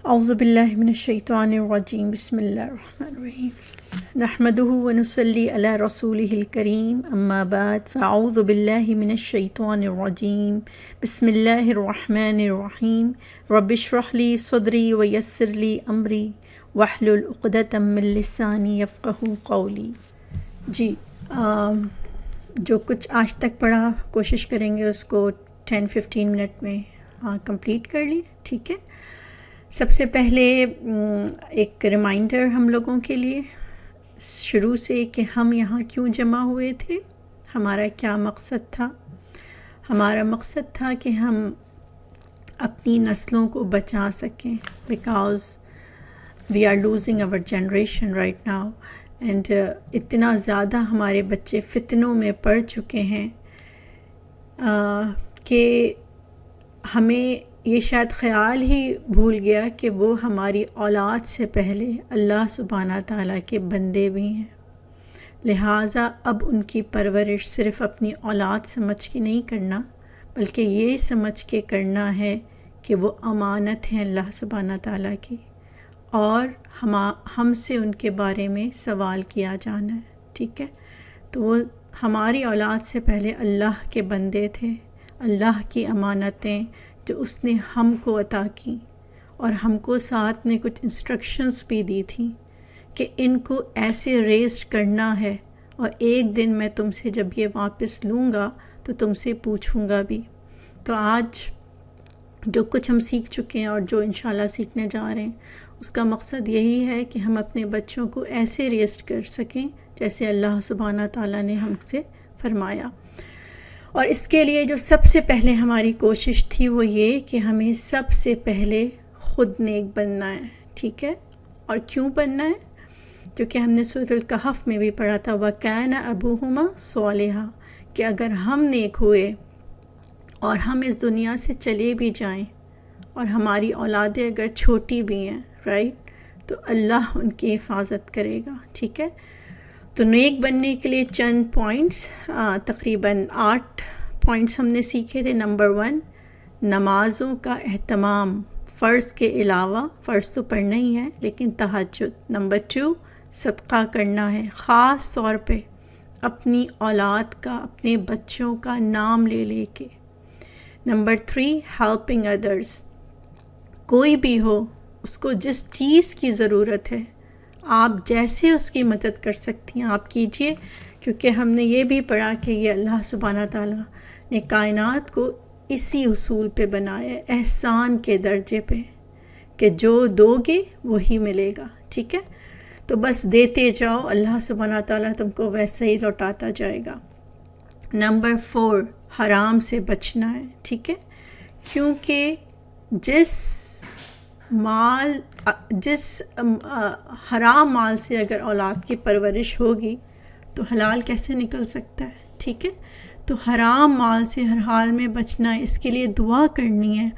اعوذ باللہ من الشیطان الرجیم بسم اللہ الرحمن الرحیم نحمدہ ونصلی علی رسولہ الکریم اما بعد فاعوذ باللہ من الشیطان الرجیم بسم اللہ الرحمن الرحیم رب اشرح لی صدری ویسر لی امری واحلل عقدۃ من لسانی یفقہوا قولی۔ جی جو کچھ آج تک پڑھا کوشش کریں گے اس کو 10-15 منٹ میں کمپلیٹ کر لیے، ٹھیک ہے۔ سب سے پہلے ایک ریمائنڈر ہم لوگوں کے لیے شروع سے کہ ہم یہاں کیوں جمع ہوئے تھے، ہمارا کیا مقصد تھا۔ ہمارا مقصد تھا کہ ہم اپنی نسلوں کو بچا سکیں، because we are losing our generation right now and اتنا زیادہ ہمارے بچے فتنوں میں پڑ چکے ہیں کہ ہمیں یہ شاید خیال ہی بھول گیا کہ وہ ہماری اولاد سے پہلے اللہ سبحانہ تعالیٰ کے بندے بھی ہیں، لہٰذا اب ان کی پرورش صرف اپنی اولاد سمجھ کے نہیں کرنا بلکہ یہ سمجھ کے کرنا ہے کہ وہ امانت ہیں اللہ سبحانہ تعالیٰ کی، اور ہم سے ان کے بارے میں سوال کیا جانا ہے، ٹھیک ہے۔ تو وہ ہماری اولاد سے پہلے اللہ کے بندے تھے، اللہ کی امانتیں جو اس نے ہم کو عطا کی، اور ہم کو ساتھ میں کچھ انسٹرکشنز بھی دی تھیں کہ ان کو ایسے ریزڈ کرنا ہے، اور ایک دن میں تم سے جب یہ واپس لوں گا تو تم سے پوچھوں گا بھی۔ تو آج جو کچھ ہم سیکھ چکے ہیں اور جو انشاءاللہ سیکھنے جا رہے ہیں، اس کا مقصد یہی ہے کہ ہم اپنے بچوں کو ایسے ریزڈ کر سکیں جیسے اللہ سبحانہ تعالیٰ نے ہم سے فرمایا۔ اور اس کے لیے جو سب سے پہلے ہماری کوشش تھی وہ یہ کہ ہمیں سب سے پہلے خود نیک بننا ہے، ٹھیک ہے۔ اور کیوں بننا ہے؟ کیونکہ ہم نے سورۃ الکہف میں بھی پڑھا تھا وَكَانَ أَبُوهُمَا صَالِحًا، کہ اگر ہم نیک ہوئے اور ہم اس دنیا سے چلے بھی جائیں اور ہماری اولادیں اگر چھوٹی بھی ہیں، رائٹ، تو اللہ ان کی حفاظت کرے گا، ٹھیک ہے۔ تو نیک بننے کے لیے چند پوائنٹس، تقریباً 8 پوائنٹس ہم نے سیکھے تھے۔ نمبر 1، نمازوں کا اہتمام، فرض کے علاوہ، فرض تو پڑھنا ہی ہے لیکن تہجد۔ نمبر 2، صدقہ کرنا ہے، خاص طور پہ اپنی اولاد کا، اپنے بچوں کا نام لے لے کے۔ نمبر 3، ہیلپنگ ادرس، کوئی بھی ہو اس کو جس چیز کی ضرورت ہے آپ جیسے اس کی مدد کر سکتی ہیں آپ کیجئے، کیونکہ ہم نے یہ بھی پڑھا کہ یہ اللہ سبحانہ تعالیٰ نے کائنات کو اسی اصول پہ بنایا ہے، احسان کے درجے پہ، کہ جو دو گے وہی ملے گا، ٹھیک ہے۔ تو بس دیتے جاؤ، اللہ سبحانہ تعالیٰ تم کو ویسے ہی لوٹاتا جائے گا۔ نمبر 4، حرام سے بچنا ہے، ٹھیک ہے، کیونکہ جس حرام مال سے اگر اولاد کی پرورش ہوگی تو حلال کیسے نکل سکتا ہے، ٹھیک ہے۔ تو حرام مال سے ہر حال میں بچنا ہے، اس کے لیے دعا کرنی ہے،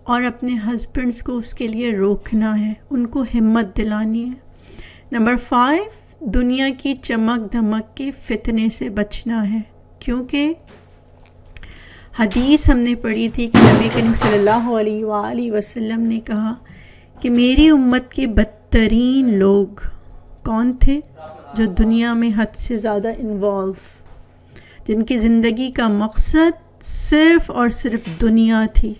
اور اپنے ہسبینڈس کو اس کے لیے روکنا ہے، ان کو ہمت دلانی ہے۔ نمبر 5، دنیا کی چمک دھمک کے فتنے سے بچنا ہے، کیونکہ حدیث ہم نے پڑھی تھی کہ نبی کریم صلی اللہ علیہ وآلہ وسلم نے کہا کہ میری امت کے بدترین لوگ کون تھے؟ جو دنیا میں حد سے زیادہ انوالو، جن کی زندگی کا مقصد صرف اور صرف دنیا تھی،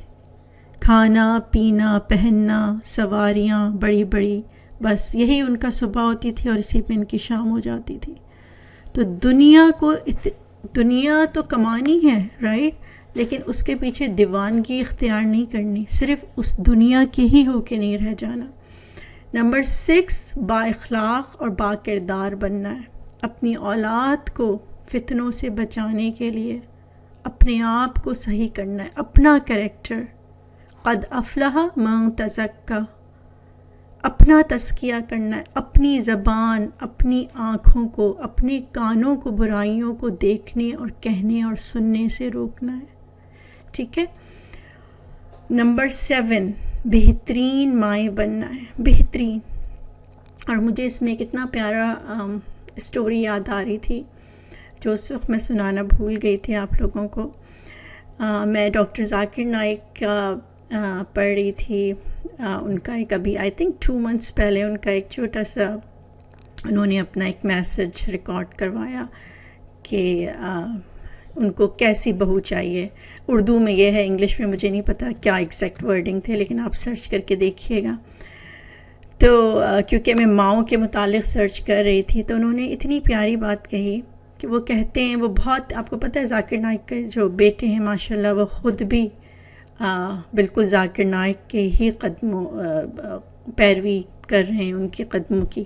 کھانا پینا پہننا، سواریاں بڑی بڑی، بس یہی ان کا صبح ہوتی تھی اور اسی پہ ان کی شام ہو جاتی تھی۔ تو دنیا تو کمانی ہے، رائٹ، لیکن اس کے پیچھے دیوانگی اختیار نہیں کرنی، صرف اس دنیا کے ہی ہو کے نہیں رہ جانا۔ نمبر 6، با اخلاق اور با کردار بننا ہے، اپنی اولاد کو فتنوں سے بچانے کے لیے اپنے آپ کو صحیح کرنا ہے، اپنا کریکٹر، قد افلح من تزکیٰ، اپنا تزکیہ کرنا ہے، اپنی زبان، اپنی آنکھوں کو، اپنے کانوں کو برائیوں کو دیکھنے اور کہنے اور سننے سے روکنا ہے، ٹھیک ہے۔ نمبر 7، بہترین مائیں بننا ہے، بہترین۔ اور مجھے اس میں کتنا پیارا اسٹوری یاد آ رہی تھی جو اس وقت میں سنانا بھول گئی تھی آپ لوگوں کو۔ میں ڈاکٹر ذاکر نائک کا پڑھ رہی تھی ان کا ایک ابھی آئی تھنک 2 months پہلے ان کا ایک چھوٹا سا انہوں نے اپنا ایک میسج ریکارڈ کروایا کہ ان کو کیسی بہو چاہیے. اردو میں یہ ہے، انگلش میں مجھے نہیں پتا کیا ایگزیکٹ ورڈنگ تھے، لیکن آپ سرچ کر کے دیکھیے گا. تو کیونکہ میں ماؤں کے متعلق سرچ کر رہی تھی، تو انہوں نے اتنی پیاری بات کہی کہ وہ کہتے ہیں، وہ بہت، آپ کو پتہ ہے ذاکر نائک کے جو بیٹے ہیں ماشاءاللہ وہ خود بھی بالکل ذاکر نائک کے ہی قدموں پیروی کر رہے ہیں، ان کے قدموں کی،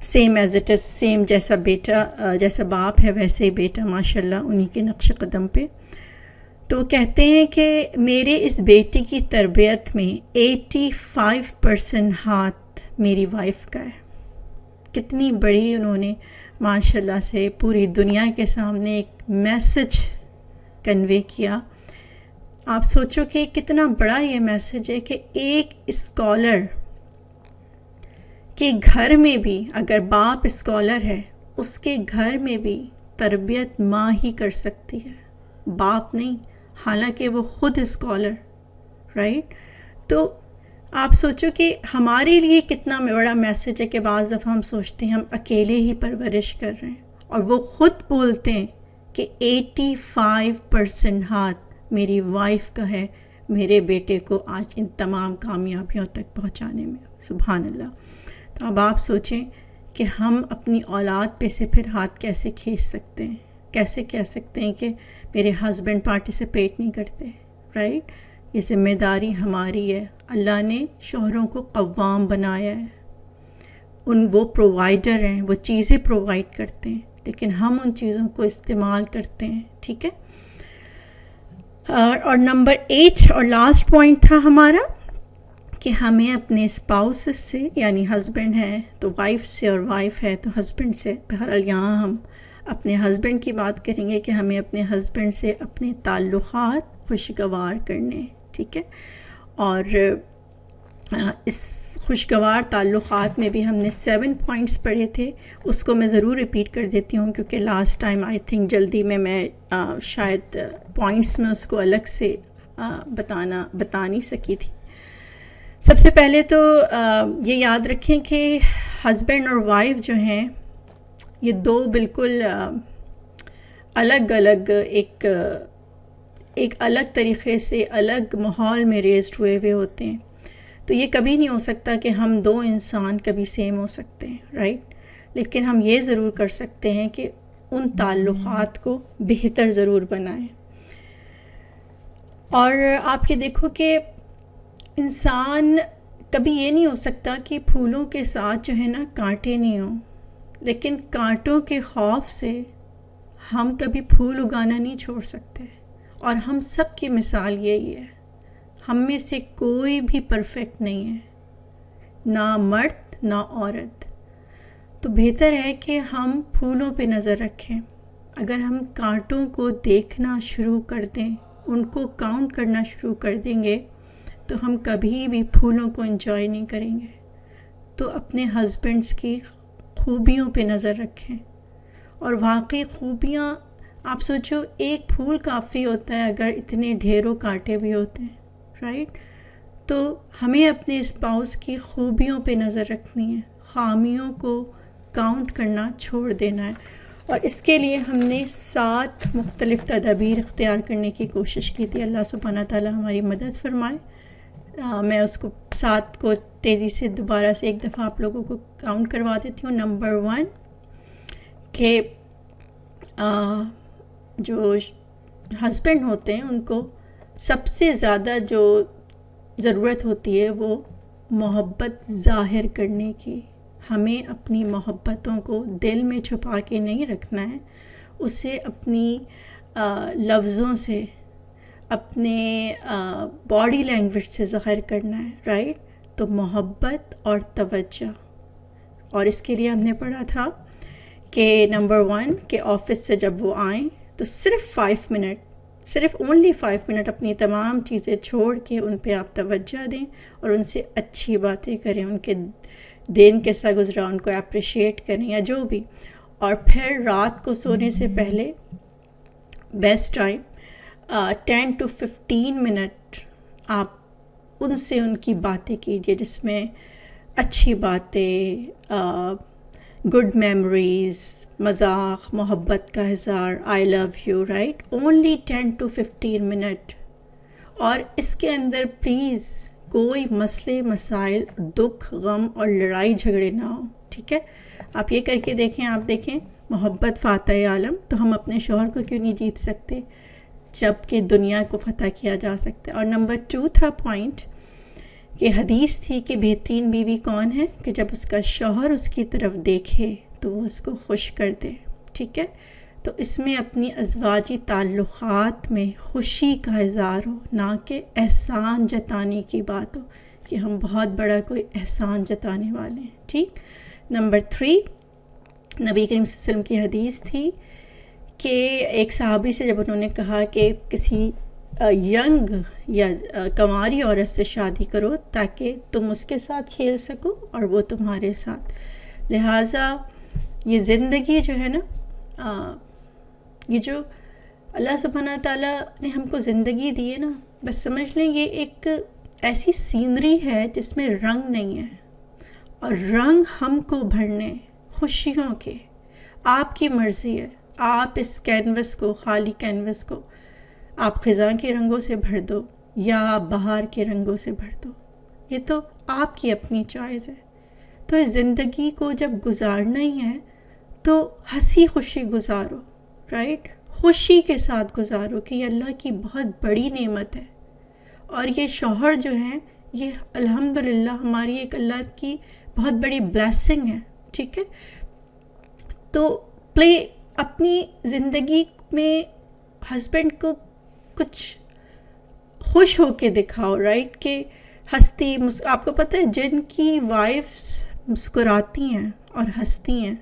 same as it is, same جیسا بیٹا، جیسا باپ ہے ویسے ہی بیٹا ماشاءاللہ انہی کے نقش قدم پہ. تو کہتے ہیں کہ میرے اس بیٹے کی تربیت میں 85% ہاتھ میری وائف کا ہے. کتنی بڑی انہوں نے ماشاءاللہ سے پوری دنیا کے سامنے ایک میسج کنوے کیا. آپ سوچو کہ کتنا بڑا یہ میسج ہے کہ ایک اسکالر کے گھر میں بھی، اگر باپ اسکالر ہے، اس کے گھر میں بھی تربیت ماں ہی کر سکتی ہے، باپ نہیں، حالانکہ وہ خود اسکالر، رائٹ. تو آپ سوچو کہ ہمارے لیے کتنا بڑا میسج ہے کہ بعض دفعہ ہم سوچتے ہیں ہم اکیلے ہی پرورش کر رہے ہیں، اور وہ خود بولتے ہیں کہ 85% ہاتھ میری وائف کا ہے میرے بیٹے کو آج ان تمام کامیابیوں تک پہنچانے میں. سبحان اللہ. تو اب آپ سوچیں کہ ہم اپنی اولاد پہ سے پھر ہاتھ کیسے کھینچ سکتے ہیں، کیسے کہہ سکتے ہیں کہ میرے ہسبینڈ پارٹیسپیٹ نہیں کرتے، رائٹ. یہ ذمہ داری ہماری ہے. اللہ نے شوہروں کو قوام بنایا ہے، وہ پرووائڈر ہیں، وہ چیزیں پرووائڈ کرتے ہیں، لیکن ہم ان چیزوں کو استعمال کرتے ہیں. ٹھیک ہے. اور نمبر 8 اور لاسٹ پوائنٹ تھا ہمارا کہ ہمیں اپنے اسپاؤسز سے، یعنی ہسبینڈ ہے تو وائف سے، اور وائف ہے تو ہسبینڈ سے، بہرحال یہاں ہم اپنے ہسبینڈ کی بات کریں گے کہ ہمیں اپنے ہسبینڈ سے اپنے تعلقات خوشگوار کرنے. ٹھیک ہے. اور اس خوشگوار تعلقات میں بھی ہم نے 7 پوائنٹس پڑھے تھے. اس کو میں ضرور ریپیٹ کر دیتی ہوں کیونکہ لاسٹ ٹائم آئی تھنک جلدی میں شاید پوائنٹس میں اس کو الگ سے بتا نہیں سکی تھی. سب سے پہلے تو یہ یاد رکھیں کہ ہسبینڈ اور وائف جو ہیں یہ دو بالکل الگ الگ ایک الگ طریقے سے الگ ماحول میں ریزڈ ہوئے ہوتے ہیں. تو یہ کبھی نہیں ہو سکتا کہ ہم دو انسان کبھی سیم ہو سکتے ہیں، رائٹ. لیکن ہم یہ ضرور کر سکتے ہیں کہ ان تعلقات کو بہتر ضرور بنائیں. اور آپ یہ دیکھو کہ انسان کبھی یہ نہیں ہو سکتا کہ پھولوں کے ساتھ جو ہے نا کانٹے نہیں ہوں، لیکن کانٹوں کے خوف سے ہم کبھی پھول اگانا نہیں چھوڑ سکتے. اور ہم سب کی مثال یہی ہے، ہم میں سے کوئی بھی پرفیکٹ نہیں ہے، نہ مرد نہ عورت. تو بہتر ہے کہ ہم پھولوں پہ نظر رکھیں. اگر ہم کانٹوں کو دیکھنا شروع کر دیں، ان کو کاؤنٹ کرنا شروع کر دیں گے، تو ہم کبھی بھی پھولوں کو انجوائے نہیں کریں گے. تو اپنے ہسبینڈس کی خوبیوں پہ نظر رکھیں. اور واقعی خوبیاں، آپ سوچو ایک پھول کافی ہوتا ہے اگر اتنے ڈھیروں کانٹے بھی ہوتے ہیں، رائٹ. تو ہمیں اپنے اسپاؤس کی خوبیوں پہ نظر رکھنی ہے، خامیوں کو کاؤنٹ کرنا چھوڑ دینا ہے. اور اس کے لیے ہم نے 7 مختلف تدابیر اختیار کرنے کی کوشش کی تھی. اللہ سبحانہ تعالیٰ ہماری مدد فرمائے. میں اس کو 7 کو تیزی سے دوبارہ سے ایک دفعہ آپ لوگوں کو کاؤنٹ کروا دیتی ہوں. نمبر 1 کہ جو ہسبینڈ ہوتے ہیں ان کو سب سے زیادہ جو ضرورت ہوتی ہے وہ محبت ظاہر کرنے کی. ہمیں اپنی محبتوں کو دل میں چھپا کے نہیں رکھنا ہے، اسے اپنی لفظوں سے، اپنے باڈی لینگویج سے ظاہر کرنا ہے، رائٹ. تو محبت اور توجہ. اور اس کے لیے ہم نے پڑھا تھا کہ نمبر 1 کہ آفس سے جب وہ آئیں تو صرف 5 منٹ، صرف اونلی 5 منٹ اپنی تمام چیزیں چھوڑ کے ان پہ آپ توجہ دیں اور ان سے اچھی باتیں کریں، ان کے دن کیسا گزرا ان کو اپریشیٹ کریں یا جو بھی. اور پھر رات کو سونے سے پہلے بیسٹ ٹائم 10 to 15 منٹ آپ ان سے ان کی باتیں کیجیے جس میں اچھی باتیں، گڈ میموریز، مذاق، محبت کا اظہار، I love you, right, only 10 to 15 minute. اور اس کے اندر پلیز کوئی مسئلے مسائل، دکھ غم اور لڑائی جھگڑے نہ ہوں. ٹھیک ہے، آپ یہ کر کے دیکھیں. آپ دیکھیں محبت فاتح عالم، تو ہم اپنے شوہر کو کیوں نہیں جیت سکتے جب کہ دنیا کو فتح کیا جا سکتا ہے. اور نمبر 2 تھا پوائنٹ کہ حدیث تھی کہ بہترین بیوی کون ہے، کہ جب اس کا شوہر اس کی طرف دیکھے تو وہ اس کو خوش کر دے. ٹھیک ہے، تو اس میں اپنی ازواجی تعلقات میں خوشی کا اظہار ہو، نہ کہ احسان جتانے کی بات ہو کہ ہم بہت بڑا کوئی احسان جتانے والے ہیں. ٹھیک. نمبر 3، نبی کریم صلی اللہ علیہ وسلم کی حدیث تھی کہ ایک صحابی سے جب انہوں نے کہا کہ کسی ینگ یا کنواری عورت سے شادی کرو تاکہ تم اس کے ساتھ کھیل سکو اور وہ تمہارے ساتھ. لہٰذا یہ زندگی جو ہے نا، یہ جو اللہ سبحانہ تعالیٰ نے ہم کو زندگی دی ہے نا، بس سمجھ لیں یہ ایک ایسی سینری ہے جس میں رنگ نہیں ہے، اور رنگ ہم کو بھرنے خوشیوں کے. آپ کی مرضی ہے، آپ اس کینوس کو، خالی کینوس کو آپ خزاں کے رنگوں سے بھر دو یا آپ بہار کے رنگوں سے بھر دو، یہ تو آپ کی اپنی چوائس ہے. تو اس زندگی کو جب گزارنا ہی ہے تو ہنسی خوشی گزارو، رائٹ، خوشی کے ساتھ گزارو کہ یہ اللہ کی بہت بڑی نعمت ہے. اور یہ شوہر جو ہیں یہ الحمدللہ ہماری ایک اللہ کی بہت بڑی بلیسنگ ہے. ٹھیک ہے، تو اپنی زندگی میں ہسبینڈ کو کچھ خوش ہو کے دکھاؤ، رائٹ، کہ ہنستی آپ کو پتہ ہے جن کی وائفس مسکراتی ہیں اور ہنستی ہیں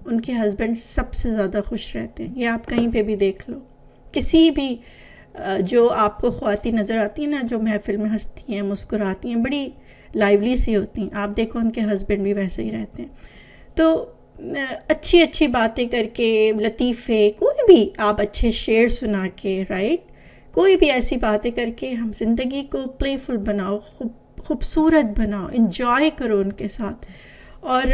ان کے ہسبینڈ سب سے زیادہ خوش رہتے ہیں. یہ آپ کہیں پہ بھی دیکھ لو، کسی بھی جو آپ کو خواتین نظر آتی ہیں نا جو محفل میں ہنستی ہیں مسکراتی ہیں بڑی لائیولی سی ہوتی ہیں، آپ دیکھو ان کے ہسبینڈ بھی ویسے ہی رہتے ہیں. تو اچھی اچھی باتیں کر کے، لطیفے، کوئی بھی آپ اچھے شعر سنا کے، رائٹ، کوئی بھی ایسی باتیں کر کے ہم زندگی کو پلے فل بناؤ، خوبصورت بناؤ، انجوائے کرو ان کے ساتھ. اور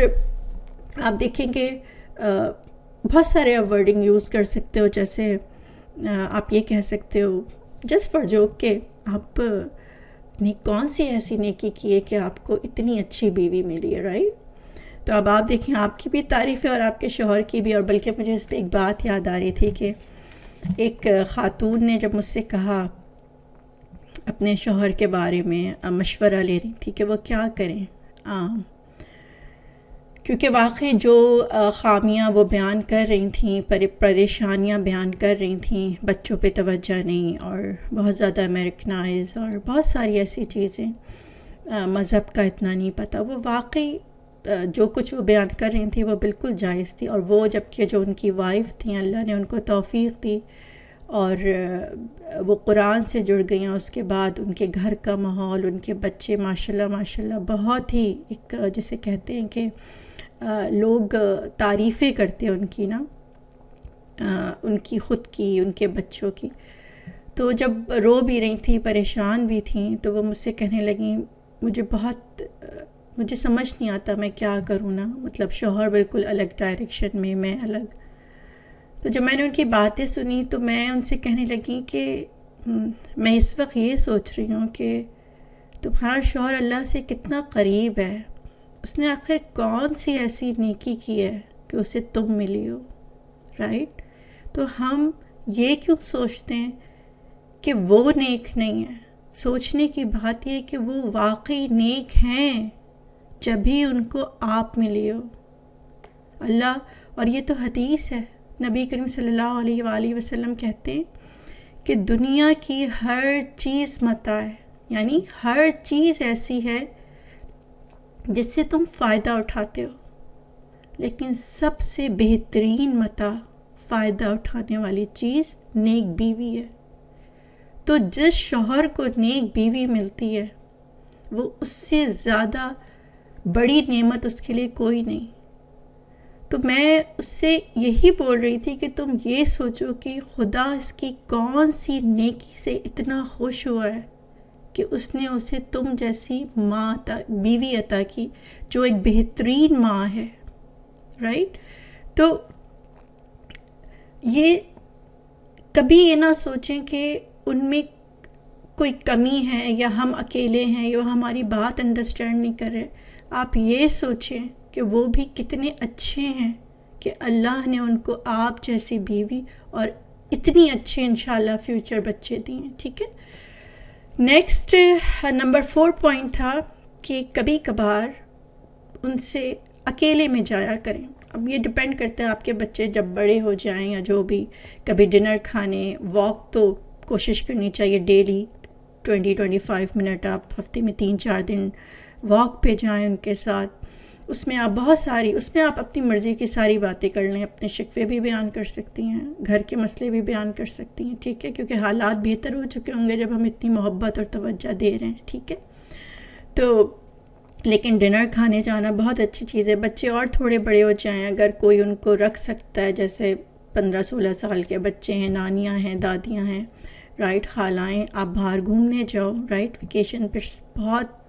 آپ دیکھیں کہ بہت سارے آپ ورڈنگ یوز کر سکتے ہو، جیسے آپ یہ کہہ سکتے ہو جسٹ فار جوک کہ آپ نے کون سی ایسی نیکی کی ہے کہ آپ کو اتنی اچھی بیوی ملی ہے، رائٹ. تو اب آپ دیکھیں آپ کی بھی تعریف ہے اور آپ کے شوہر کی بھی. اور بلکہ مجھے اس پہ ایک بات یاد آ رہی تھی کہ ایک خاتون نے جب مجھ سے کہا اپنے شوہر کے بارے میں مشورہ لے رہی تھی کہ وہ کیا کریں، کیونکہ واقعی جو خامیاں وہ بیان کر رہی تھیں، پریشانیاں بیان کر رہی تھیں، بچوں پہ توجہ نہیں اور بہت زیادہ امریکنائز اور بہت ساری ایسی چیزیں، مذہب کا اتنا نہیں پتہ، وہ واقعی جو کچھ وہ بیان کر رہی تھیں وہ بالکل جائز تھی. اور وہ جبکہ جو ان کی وائف تھیں اللہ نے ان کو توفیق دی اور وہ قرآن سے جڑ گئیں، اس کے بعد ان کے گھر کا ماحول، ان کے بچے ماشاءاللہ بہت ہی ایک جسے کہتے ہیں کہ لوگ تعریفیں کرتے ہیں ان کی نا، ان کی خود کی، ان کے بچوں کی. تو جب رو بھی رہی تھیں، پریشان بھی تھیں، تو وہ مجھ سے کہنے لگیں مجھے سمجھ نہیں آتا میں کیا کروں نا، مطلب شوہر بالکل الگ ڈائریکشن میں الگ. تو جب میں نے ان کی باتیں سنی تو میں ان سے کہنے لگی کہ میں اس وقت یہ سوچ رہی ہوں کہ تمہارا شوہر اللہ سے کتنا قریب ہے، اس نے آخر کون سی ایسی نیکی کی ہے کہ اسے تم ملی ہو، رائٹ. تو ہم یہ کیوں سوچتے ہیں کہ وہ نیک نہیں ہے؟ سوچنے کی بات یہ کہ وہ واقعی نیک ہیں جبھی ان کو آپ ملی ہو اللہ. اور یہ تو حدیث ہے، نبی کریم صلی اللہ علیہ وآلہ وسلم کہتے ہیں کہ دنیا کی ہر چیز متاع ہے، یعنی ہر چیز ایسی ہے جس سے تم فائدہ اٹھاتے ہو، لیکن سب سے بہترین متاع، فائدہ اٹھانے والی چیز نیک بیوی ہے. تو جس شوہر کو نیک بیوی ملتی ہے وہ اس سے زیادہ بڑی نعمت اس کے لیے کوئی نہیں. تو میں اس سے یہی بول رہی تھی کہ تم یہ سوچو کہ خدا اس کی کون سی نیکی سے اتنا خوش ہوا ہے کہ اس نے اسے تم جیسی ماں بیوی عطا کی جو ایک بہترین ماں ہے، رائٹ؟ تو یہ کبھی یہ نہ سوچیں کہ ان میں کوئی کمی ہے یا ہم اکیلے ہیں یا ہماری بات انڈرسٹینڈ نہیں کر رہے. آپ یہ سوچیں کہ وہ بھی کتنے اچھے ہیں کہ اللہ نے ان کو آپ جیسی بیوی اور اتنی اچھے انشاءاللہ فیوچر بچے دیے ہیں. ٹھیک ہے. نیکسٹ نمبر 4 پوائنٹ تھا کہ کبھی کبھار ان سے اکیلے میں جایا کریں. اب یہ ڈپینڈ کرتا ہے آپ کے بچے جب بڑے ہو جائیں یا جو بھی، کبھی ڈنر کھانے، واک تو کوشش کرنی چاہیے ڈیلی 20-25 منٹ آپ ہفتے میں 3-4 دن واک پہ جائیں ان کے ساتھ. اس میں آپ اس میں آپ اپنی مرضی کی ساری باتیں کر لیں، اپنے شکوے بھی بیان کر سکتی ہیں، گھر کے مسئلے بھی بیان کر سکتی ہیں. ٹھیک ہے، کیونکہ حالات بہتر ہو چکے ہوں گے جب ہم اتنی محبت اور توجہ دے رہے ہیں. ٹھیک ہے. تو لیکن ڈنر کھانے جانا بہت اچھی چیز ہے. بچے اور تھوڑے بڑے ہو جائیں، اگر کوئی ان کو رکھ سکتا ہے، جیسے 15-16 سال کے بچے ہیں، نانیاں ہیں، دادیاں ہیں، رائٹ، خالائیں، آپ باہر گھومنے جاؤ، رائٹ، ویکیشن پہ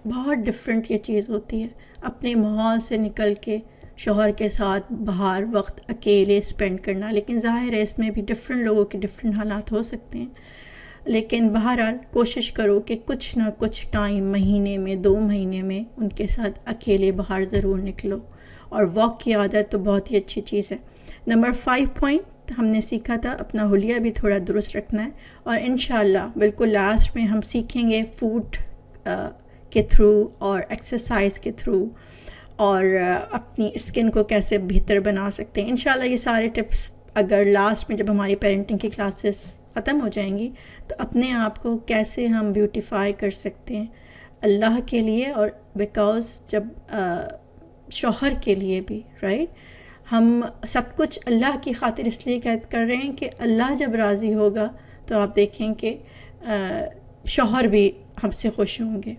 بہت ڈفرینٹ یہ چیز ہوتی ہے. اپنے ماحول سے نکل کے شوہر کے ساتھ باہر وقت اکیلے اسپینڈ کرنا. لیکن ظاہر ہے اس میں بھی ڈفرینٹ لوگوں کے ڈفرینٹ حالات ہو سکتے ہیں. لیکن بہرحال کوشش کرو کہ کچھ نہ کچھ ٹائم، مہینے میں 2 مہینے میں ان کے ساتھ اکیلے باہر ضرور نکلو. اور واک کی عادت تو بہت ہی اچھی چیز ہے. نمبر 5 پوائنٹ ہم نے سیکھا تھا اپنا حلیہ بھی تھوڑا درست رکھنا ہے. اور انشاءاللہ بالکل لاسٹ میں ہم سیکھیں گے فوڈ کے تھرو اور ایکسرسائز کے تھرو اور اپنی اسکن کو کیسے بہتر بنا سکتے ہیں. انشاءاللہ یہ سارے ٹپس اگر لاسٹ میں جب ہماری پیرنٹنگ کی کلاسز ختم ہو جائیں گی تو اپنے آپ کو کیسے ہم بیوٹیفائی کر سکتے ہیں اللہ کے لیے، اور بیکاز جب شوہر کے لیے بھی، رائٹ، ہم سب کچھ اللہ کی خاطر اس لیے کر رہے ہیں کہ اللہ جب راضی ہوگا تو آپ دیکھیں کہ شوہر بھی ہم سے خوش ہوں گے.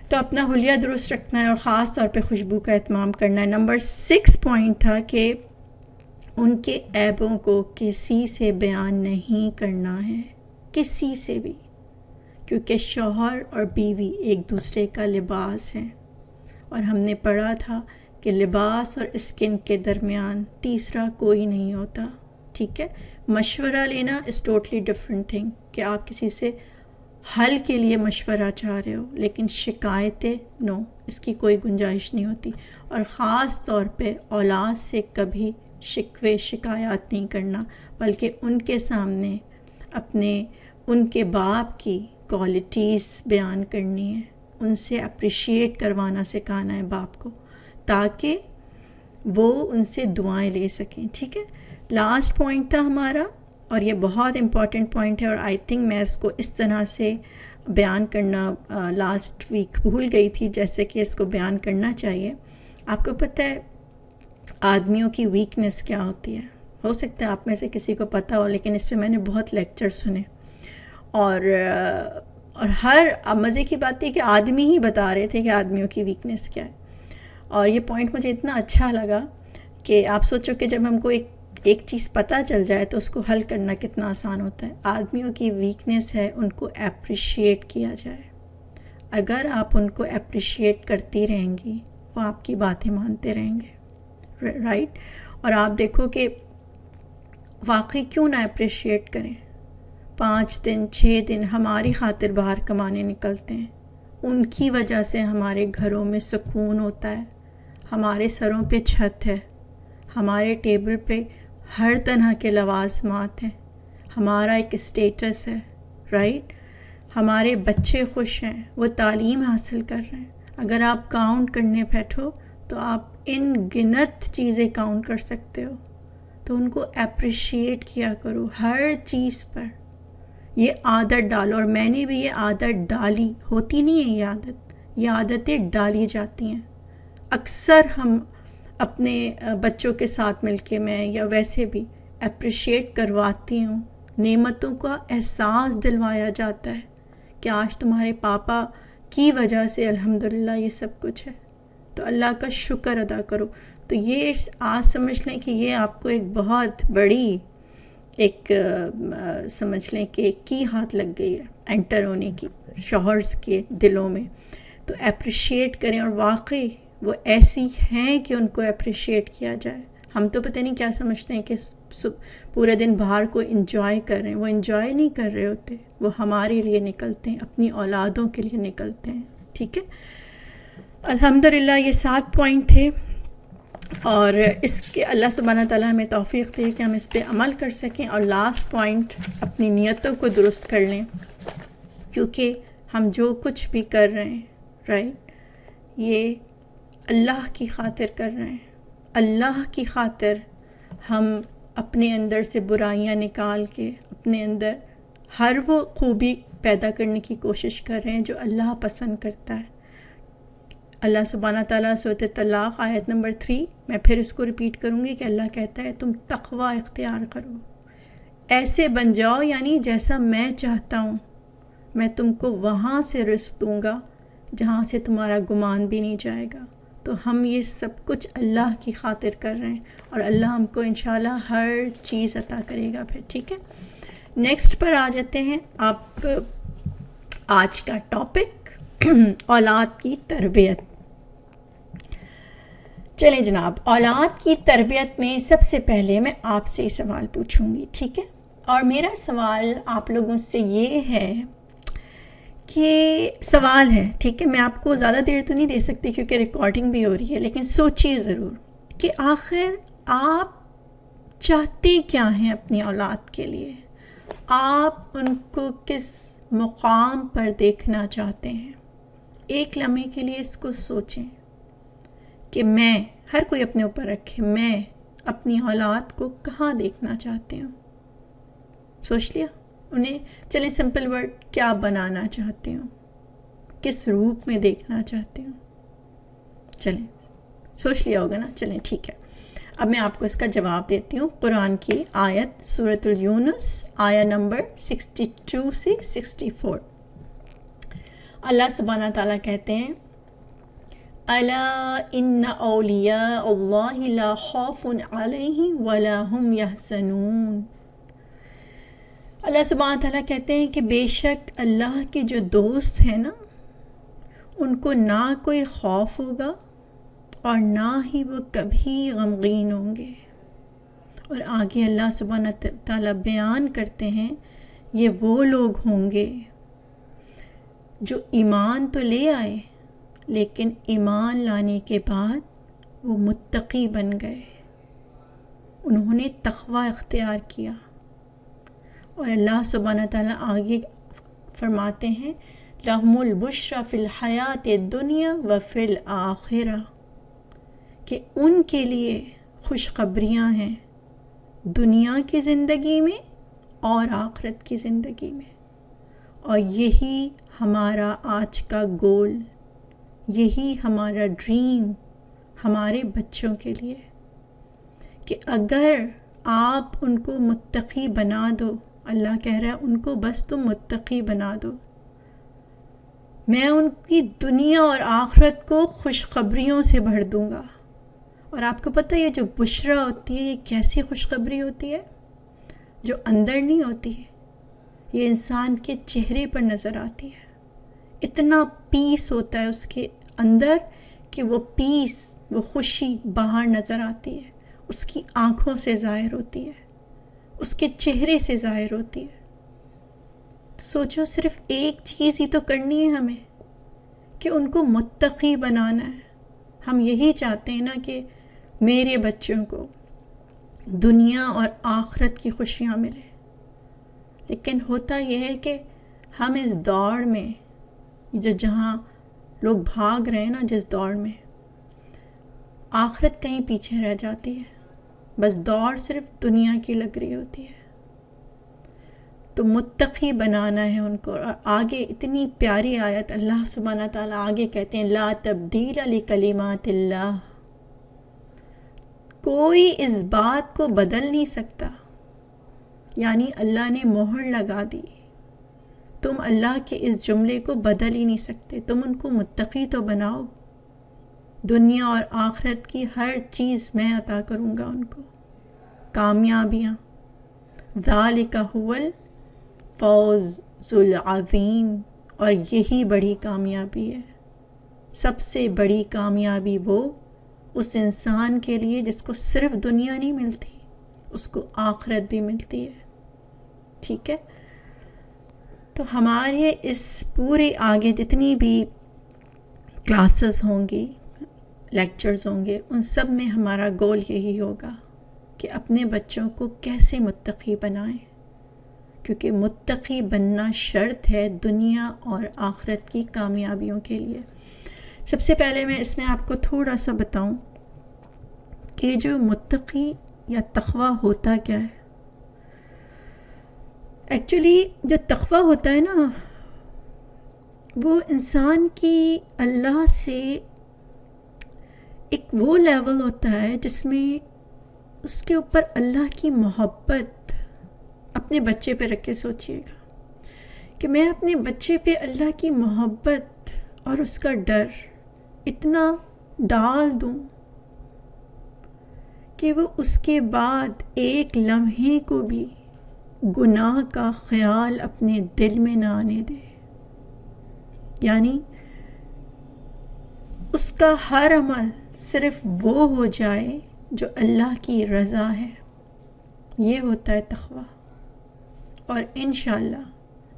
تو اپنا حلیہ درست رکھنا ہے اور خاص طور پہ خوشبو کا اہتمام کرنا ہے. نمبر 6 پوائنٹ تھا کہ ان کے عیبوں کو کسی سے بیان نہیں کرنا ہے، کسی سے بھی، کیونکہ شوہر اور بیوی ایک دوسرے کا لباس ہیں. اور ہم نے پڑھا تھا کہ لباس اور اسکن کے درمیان تیسرا کوئی نہیں ہوتا. ٹھیک ہے. مشورہ لینا از ٹوٹلی ڈفرینٹ تھنگ، کہ آپ کسی سے حل کے لیے مشورہ چاہ رہے ہو، لیکن شکایتیں نو، اس کی کوئی گنجائش نہیں ہوتی. اور خاص طور پہ اولاد سے کبھی شکایات نہیں کرنا، بلکہ ان کے سامنے ان کے باپ کی کوالٹیز بیان کرنی ہے، ان سے اپریشیٹ کروانا سکھانا ہے باپ کو، تاکہ وہ ان سے دعائیں لے سکیں. ٹھیک ہے. لاسٹ پوائنٹ تھا ہمارا، اور یہ بہت امپورٹنٹ پوائنٹ ہے، اور آئی تھنک میں اس کو اس طرح سے بیان کرنا لاسٹ ویک بھول گئی تھی جیسے کہ اس کو بیان کرنا چاہیے. آپ کو پتہ ہے آدمیوں کی ویکنس کیا ہوتی ہے؟ ہو سکتا ہے آپ میں سے کسی کو پتہ ہو، لیکن اس پہ میں نے بہت لیکچر سنے، اور ہر مزے کی بات ہے کہ آدمی ہی بتا رہے تھے کہ آدمیوں کی ویکنس کیا ہے. اور یہ پوائنٹ مجھے اتنا اچھا لگا کہ آپ سوچو کہ جب ہم کو ایک چیز پتہ چل جائے تو اس کو حل کرنا کتنا آسان ہوتا ہے. آدمیوں کی ویکنس ہے ان کو اپریشیٹ کیا جائے. اگر آپ ان کو اپریشیٹ کرتی رہیں گی، وہ آپ کی باتیں مانتے رہیں گے، رائٹ. اور آپ دیکھو کہ واقعی کیوں نہ اپریشیٹ کریں. 5 دن 6 دن ہماری خاطر باہر کمانے نکلتے ہیں، ان کی وجہ سے ہمارے گھروں میں سکون ہوتا ہے، ہمارے سروں پہ چھت ہے، ہمارے ٹیبل پہ ہر طرح کے لوازمات ہیں، ہمارا ایک اسٹیٹس ہے، رائٹ. ہمارے بچے خوش ہیں، وہ تعلیم حاصل کر رہے ہیں. اگر آپ کاؤنٹ کرنے بیٹھو تو آپ ان گنت چیزیں کاؤنٹ کر سکتے ہو. تو ان کو اپریشیٹ کیا کرو ہر چیز پر. یہ عادت ڈالو، اور میں نے بھی یہ عادت ڈالی. ہوتی نہیں ہے یہ عادتیں ڈالی جاتی ہیں. اکثر ہم اپنے بچوں کے ساتھ مل کے میں یا ویسے بھی اپریشیٹ کرواتی ہوں، نعمتوں کا احساس دلوایا جاتا ہے کہ آج تمہارے پاپا کی وجہ سے الحمدللہ یہ سب کچھ ہے، تو اللہ کا شکر ادا کرو. تو یہ آج سمجھ لیں کہ یہ آپ کو ایک بہت بڑی سمجھ لیں کہ کی ہاتھ لگ گئی ہے. انٹر ہونے کی شوہرز کے دلوں میں. تو اپریشیٹ کریں، اور واقعی وہ ایسی ہیں کہ ان کو اپریشیٹ کیا جائے. ہم تو پتہ نہیں کیا سمجھتے ہیں کہ پورے دن باہر کو انجوائے کر رہے ہیں. وہ انجوائے نہیں کر رہے ہوتے، وہ ہمارے لیے نکلتے ہیں، اپنی اولادوں کے لیے نکلتے ہیں. ٹھیک ہے، الحمدللہ یہ 7 پوائنٹ تھے، اور اس کے اللہ سبحانہ تعالیٰ ہمیں توفیق دے کہ ہم اس پہ عمل کر سکیں. اور لاسٹ پوائنٹ، اپنی نیتوں کو درست کر لیں، کیونکہ ہم جو کچھ بھی کر رہے ہیں رائٹ، یہ اللہ کی خاطر کر رہے ہیں. اللہ کی خاطر ہم اپنے اندر سے برائیاں نکال کے اپنے اندر ہر وہ خوبی پیدا کرنے کی کوشش کر رہے ہیں جو اللہ پسند کرتا ہے. اللہ سبحانہ تعالیٰ سورۃ طلاق آیت نمبر 3، میں پھر اس کو ریپیٹ کروں گی کہ اللہ کہتا ہے تم تقوی اختیار کرو، ایسے بن جاؤ یعنی جیسا میں چاہتا ہوں. میں تم کو وہاں سے رزق دوں گا جہاں سے تمہارا گمان بھی نہیں جائے گا. تو ہم یہ سب کچھ اللہ کی خاطر کر رہے ہیں، اور اللہ ہم کو انشاءاللہ ہر چیز عطا کرے گا پھر. ٹھیک ہے، نیکسٹ پر آ جاتے ہیں. آپ آج کا ٹاپک اولاد کی تربیت. چلیں جناب، اولاد کی تربیت میں سب سے پہلے میں آپ سے سوال پوچھوں گی. ٹھیک ہے، اور میرا سوال آپ لوگوں سے یہ ہے کہ سوال ہے، ٹھیک ہے، میں آپ کو زیادہ دیر تو نہیں دے سکتی کیونکہ ریکارڈنگ بھی ہو رہی ہے، لیکن سوچیے ضرور کہ آخر آپ چاہتے کیا ہیں اپنی اولاد کے لیے. آپ ان کو کس مقام پر دیکھنا چاہتے ہیں؟ ایک لمحے کے لیے اس کو سوچیں کہ میں، ہر کوئی اپنے اوپر رکھے، میں اپنی اولاد کو کہاں دیکھنا چاہتی ہوں. سوچ لیا؟ انہیں چلیں سمپل ورڈ، کیا بنانا چاہتی ہوں، کس روپ میں دیکھنا چاہتی ہوں. چلیں سوچ لیا ہوگا نا. چلیں ٹھیک ہے، اب میں آپ کو اس کا جواب دیتی ہوں. قرآن کی آیت سورۃ یونس آیہ نمبر 62 سے 64. اللہ سبحانہ تعالیٰ کہتے ہیں الا ان اولیاء اللہ لا خوف علیہم ولا هم یحزنون. اللہ سبحانہ تعالیٰ کہتے ہیں کہ بے شک اللہ کے جو دوست ہیں نا، ان کو نہ کوئی خوف ہوگا اور نہ ہی وہ کبھی غمگین ہوں گے. اور آگے اللہ سبحانہ تعالیٰ بیان کرتے ہیں یہ وہ لوگ ہوں گے جو ایمان تو لے آئے لیکن ایمان لانے کے بعد وہ متقی بن گئے، انہوں نے تقوی اختیار کیا. اور اللہ سبحانہ تعالیٰ آگے فرماتے ہیں لَهُمُ الْبُشْرَى فِي الْحَيَاةِ الدُّنْيَا وَفِي الْآخِرَةِ، کہ ان کے لیے خوشخبریاں ہیں دنیا کی زندگی میں اور آخرت کی زندگی میں. اور یہی ہمارا آج کا گول، یہی ہمارا ڈریم ہمارے بچوں کے لیے، کہ اگر آپ ان کو متقی بنا دو، اللہ کہہ رہا ہے ان کو بس تم متقی بنا دو، میں ان کی دنیا اور آخرت کو خوشخبریوں سے بھر دوں گا. اور آپ کو پتہ ہے یہ جو بشرا ہوتی ہے یہ کیسی خوشخبری ہوتی ہے؟ جو اندر نہیں ہوتی ہے، یہ انسان کے چہرے پر نظر آتی ہے. اتنا پیس ہوتا ہے اس کے اندر کہ وہ پیس، وہ خوشی باہر نظر آتی ہے، اس کی آنکھوں سے ظاہر ہوتی ہے، اس کے چہرے سے ظاہر ہوتی ہے. سوچو صرف ایک چیز ہی تو کرنی ہے ہمیں کہ ان کو متقی بنانا ہے. ہم یہی چاہتے ہیں نا کہ میرے بچوں کو دنیا اور آخرت کی خوشیاں ملے. لیکن ہوتا یہ ہے کہ ہم اس دوڑ میں جہاں لوگ بھاگ رہے ہیں نا، جس دوڑ میں آخرت کہیں پیچھے رہ جاتی ہے، بس دوڑ صرف دنیا کی لگ رہی ہوتی ہے. تو متقی بنانا ہے ان کو. اور آگے اتنی پیاری آیت اللہ سبحانہ تعالیٰ آگے کہتے ہیں لا تبدیل لکلمات اللہ، کوئی اس بات کو بدل نہیں سکتا، یعنی اللہ نے مہر لگا دی، تم اللہ کے اس جملے کو بدل ہی نہیں سکتے. تم ان کو متقی تو بناؤ، دنیا اور آخرت کی ہر چیز میں عطا کروں گا ان کو، کامیابیاں. ذالک هو الفوز، الفوز العظیم، اور یہی بڑی کامیابی ہے۔ سب سے بڑی کامیابی وہ اس انسان کے لیے جس کو صرف دنیا نہیں ملتی، اس کو آخرت بھی ملتی ہے۔ ٹھیک ہے، تو ہمارے اس پورے آگے جتنی بھی کلاسز ہوں گی، لیکچرز ہوں گے، ان سب میں ہمارا گول یہی ہوگا کہ اپنے بچوں کو کیسے متقی بنائیں، کیونکہ متقی بننا شرط ہے دنیا اور آخرت کی کامیابیوں کے لیے۔ سب سے پہلے میں اس میں آپ کو تھوڑا سا بتاؤں کہ جو متقی یا تقویٰ ہوتا کیا ہے۔ ایکچولی جو تقویٰ ہوتا ہے نا، وہ انسان کی اللہ سے ایک وہ لیول ہوتا ہے جس میں اس کے اوپر اللہ کی محبت، اپنے بچے پہ رکھ کے سوچئے گا کہ میں اپنے بچے پہ اللہ کی محبت اور اس کا ڈر اتنا ڈال دوں کہ وہ اس کے بعد ایک لمحے کو بھی گناہ کا خیال اپنے دل میں نہ آنے دے، یعنی اس کا ہر عمل صرف وہ ہو جائے جو اللہ کی رضا ہے۔ یہ ہوتا ہے تقویٰ، اور انشاءاللہ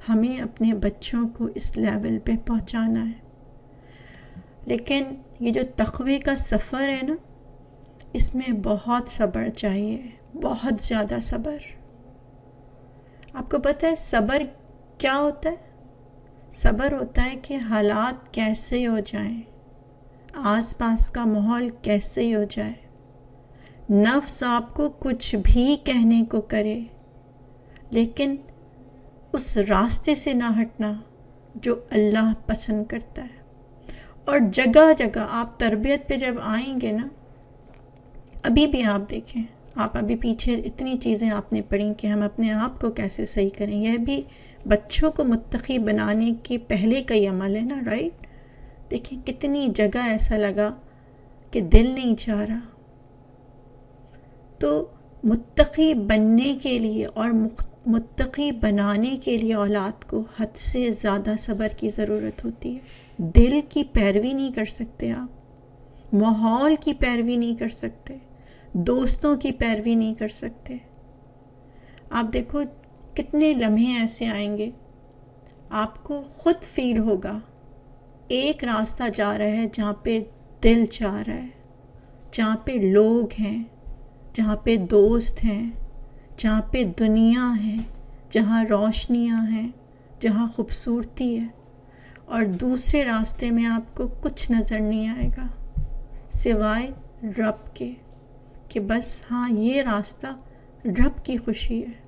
ہمیں اپنے بچوں کو اس لیول پہ پہنچانا ہے۔ لیکن یہ جو تقوی کا سفر ہے نا، اس میں بہت صبر چاہیے، بہت زیادہ صبر۔ آپ کو پتہ ہے صبر کیا ہوتا ہے؟ صبر ہوتا ہے کہ حالات کیسے ہو جائیں، آس پاس کا ماحول کیسے ہی ہو جائے، نفس آپ کو کچھ بھی کہنے کو کرے، لیکن اس راستے سے نہ ہٹنا جو اللہ پسند کرتا ہے۔ اور جگہ جگہ آپ تربیت پہ جب آئیں گے نا، ابھی بھی آپ دیکھیں، آپ ابھی پیچھے اتنی چیزیں آپ نے پڑھی کہ ہم اپنے آپ کو کیسے صحیح کریں، یہ بھی بچوں کو متقی بنانے کے پہلے کا ہی عمل ہے نا، رائٹ؟ دیکھیں کتنی جگہ ایسا لگا کہ دل نہیں چاہ رہا۔ تو متقی بننے کے لیے اور متقی بنانے کے لیے اولاد کو حد سے زیادہ صبر کی ضرورت ہوتی ہے۔ دل کی پیروی نہیں کر سکتے آپ، ماحول کی پیروی نہیں کر سکتے، دوستوں کی پیروی نہیں کر سکتے۔ آپ دیکھو کتنے لمحے ایسے آئیں گے، آپ کو خود فیل ہوگا ایک راستہ جا رہا ہے جہاں پہ دل چاہ رہا ہے، جہاں پہ لوگ ہیں، جہاں پہ دوست ہیں، جہاں پہ دنیا ہے، جہاں روشنیاں ہیں، جہاں خوبصورتی ہے، اور دوسرے راستے میں آپ کو کچھ نظر نہیں آئے گا سوائے رب کے، کہ بس ہاں یہ راستہ رب کی خوشی ہے۔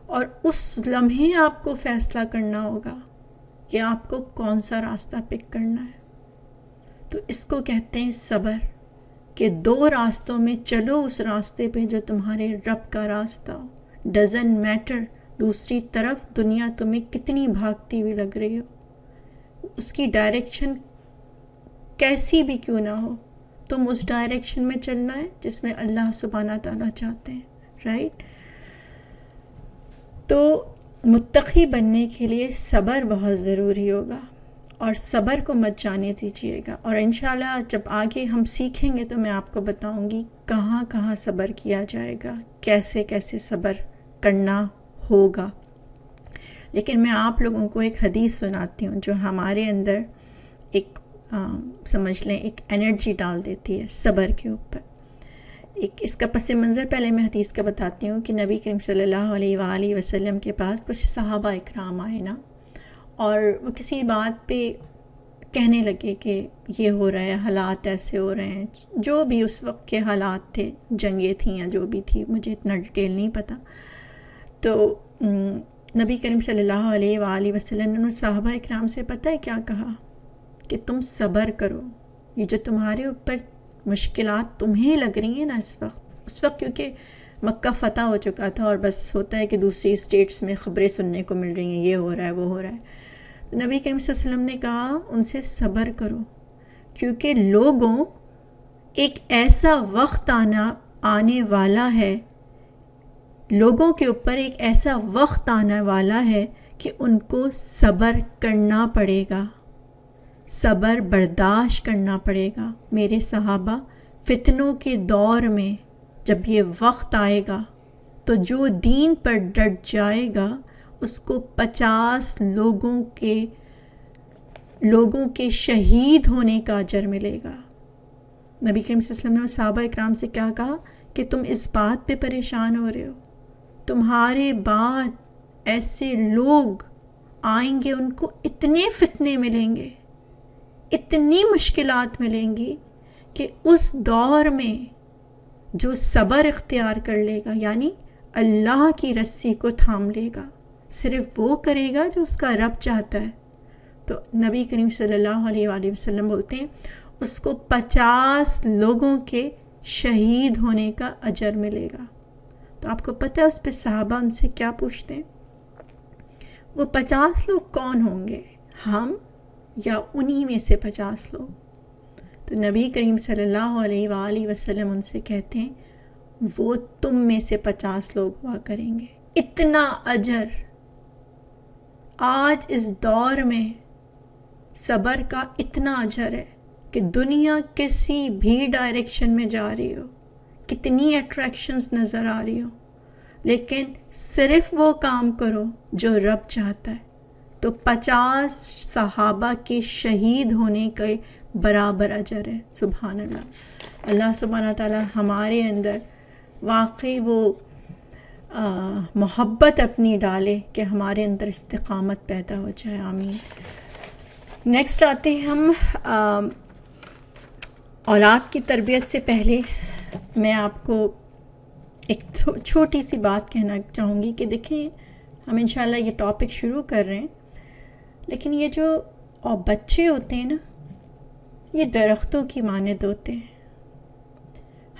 اور اس لمحے آپ کو فیصلہ کرنا ہوگا کہ آپ کو کون سا راستہ پک کرنا ہے۔ تو اس کو کہتے ہیں صبر، کہ دو راستوں میں چلو، اس راستے پہ جو تمہارے رب کا راستہ ہو، ڈزنٹ میٹر دوسری طرف دنیا تمہیں کتنی بھاگتی ہوئی لگ رہی ہو، اس کی ڈائریکشن کیسی بھی کیوں نہ ہو، تم اس ڈائریکشن میں چلنا ہے جس میں اللہ سبحانہ تعالیٰ چاہتے ہیں، رائٹ؟ تو متقی بننے کے لیے صبر بہت ضروری ہوگا، اور صبر کو مت جانے دیجیے گا۔ اور انشاءاللہ جب آگے ہم سیکھیں گے تو میں آپ کو بتاؤں گی کہاں کہاں صبر کیا جائے گا، کیسے کیسے صبر کرنا ہوگا۔ لیکن میں آپ لوگوں کو ایک حدیث سناتی ہوں جو ہمارے اندر ایک سمجھ لیں ایک انرجی ڈال دیتی ہے صبر کے اوپر۔ ایک اس کا پس منظر پہلے میں حدیث کا بتاتی ہوں کہ نبی کریم صلی اللہ علیہ وآلہ وسلم کے پاس کچھ صحابہ اکرام آئے نا، اور وہ کسی بات پہ کہنے لگے کہ یہ ہو رہا ہے، حالات ایسے ہو رہے ہیں، جو بھی اس وقت کے حالات تھے، جنگیں تھیں یا جو بھی تھی، مجھے اتنا ڈیٹیل نہیں پتہ۔ تو نبی کریم صلی اللہ علیہ وآلہ وسلم نے صحابہ اکرام سے پتہ ہے کیا کہا؟ کہ تم صبر کرو، یہ جو تمہارے اوپر مشکلات تمہیں لگ رہی ہیں نا اس وقت کیونکہ مکہ فتح ہو چکا تھا، اور بس ہوتا ہے کہ دوسری اسٹیٹس میں خبریں سننے کو مل رہی ہیں، یہ ہو رہا ہے وہ ہو رہا ہے۔ نبی کریم صلی اللہ علیہ وسلم نے کہا ان سے صبر کرو، کیونکہ لوگوں ایک ایسا وقت آنے والا ہے، لوگوں کے اوپر ایک ایسا وقت آنے والا ہے کہ ان کو صبر کرنا پڑے گا، صبر برداشت کرنا پڑے گا۔ میرے صحابہ، فتنوں کے دور میں جب یہ وقت آئے گا تو جو دین پر ڈٹ جائے گا اس کو 50 لوگوں کے شہید ہونے کا اجر ملے گا۔ نبی کریم صلی اللہ علیہ وسلم نے صحابہ اکرام سے کیا کہا کہ تم اس بات پہ پریشان ہو رہے ہو، تمہارے بعد ایسے لوگ آئیں گے، ان کو اتنے فتنے ملیں گے، اتنی مشکلات ملیں گی کہ اس دور میں جو صبر اختیار کر لے گا، یعنی اللہ کی رسی کو تھام لے گا، صرف وہ کرے گا جو اس کا رب چاہتا ہے، تو نبی کریم صلی اللہ علیہ وآلہ وسلم بولتے ہیں اس کو 50 لوگوں کے شہید ہونے کا اجر ملے گا۔ تو آپ کو پتہ ہے اس پہ صحابہ ان سے کیا پوچھتے ہیں؟ وہ 50 لوگ کون ہوں گے، ہم یا انہی میں سے 50 لوگ؟ تو نبی کریم صلی اللہ علیہ وآلہ وسلم ان سے کہتے ہیں وہ تم میں سے 50 لوگ ہوا کریں گے۔ اتنا اجر آج اس دور میں صبر کا اتنا اجر ہے کہ دنیا کسی بھی ڈائریکشن میں جا رہی ہو، کتنی اٹریکشنز نظر آ رہی ہو، لیکن صرف وہ کام کرو جو رب چاہتا ہے تو 50 صحابہ کے شہید ہونے کے برابر اجر ہے۔ سبحان اللہ۔ اللہ سبحانہ تعالیٰ ہمارے اندر واقعی وہ محبت اپنی ڈالے کہ ہمارے اندر استقامت پیدا ہو جائے، آمین۔ نیکسٹ آتے ہیں ہم اولاد کی تربیت سے پہلے میں آپ کو ایک چھوٹی سی بات کہنا چاہوں گی کہ دیکھیں ہم انشاءاللہ یہ ٹاپک شروع کر رہے ہیں، لیکن یہ جو بچے ہوتے ہیں نا، یہ درختوں کی مانند ہوتے ہیں۔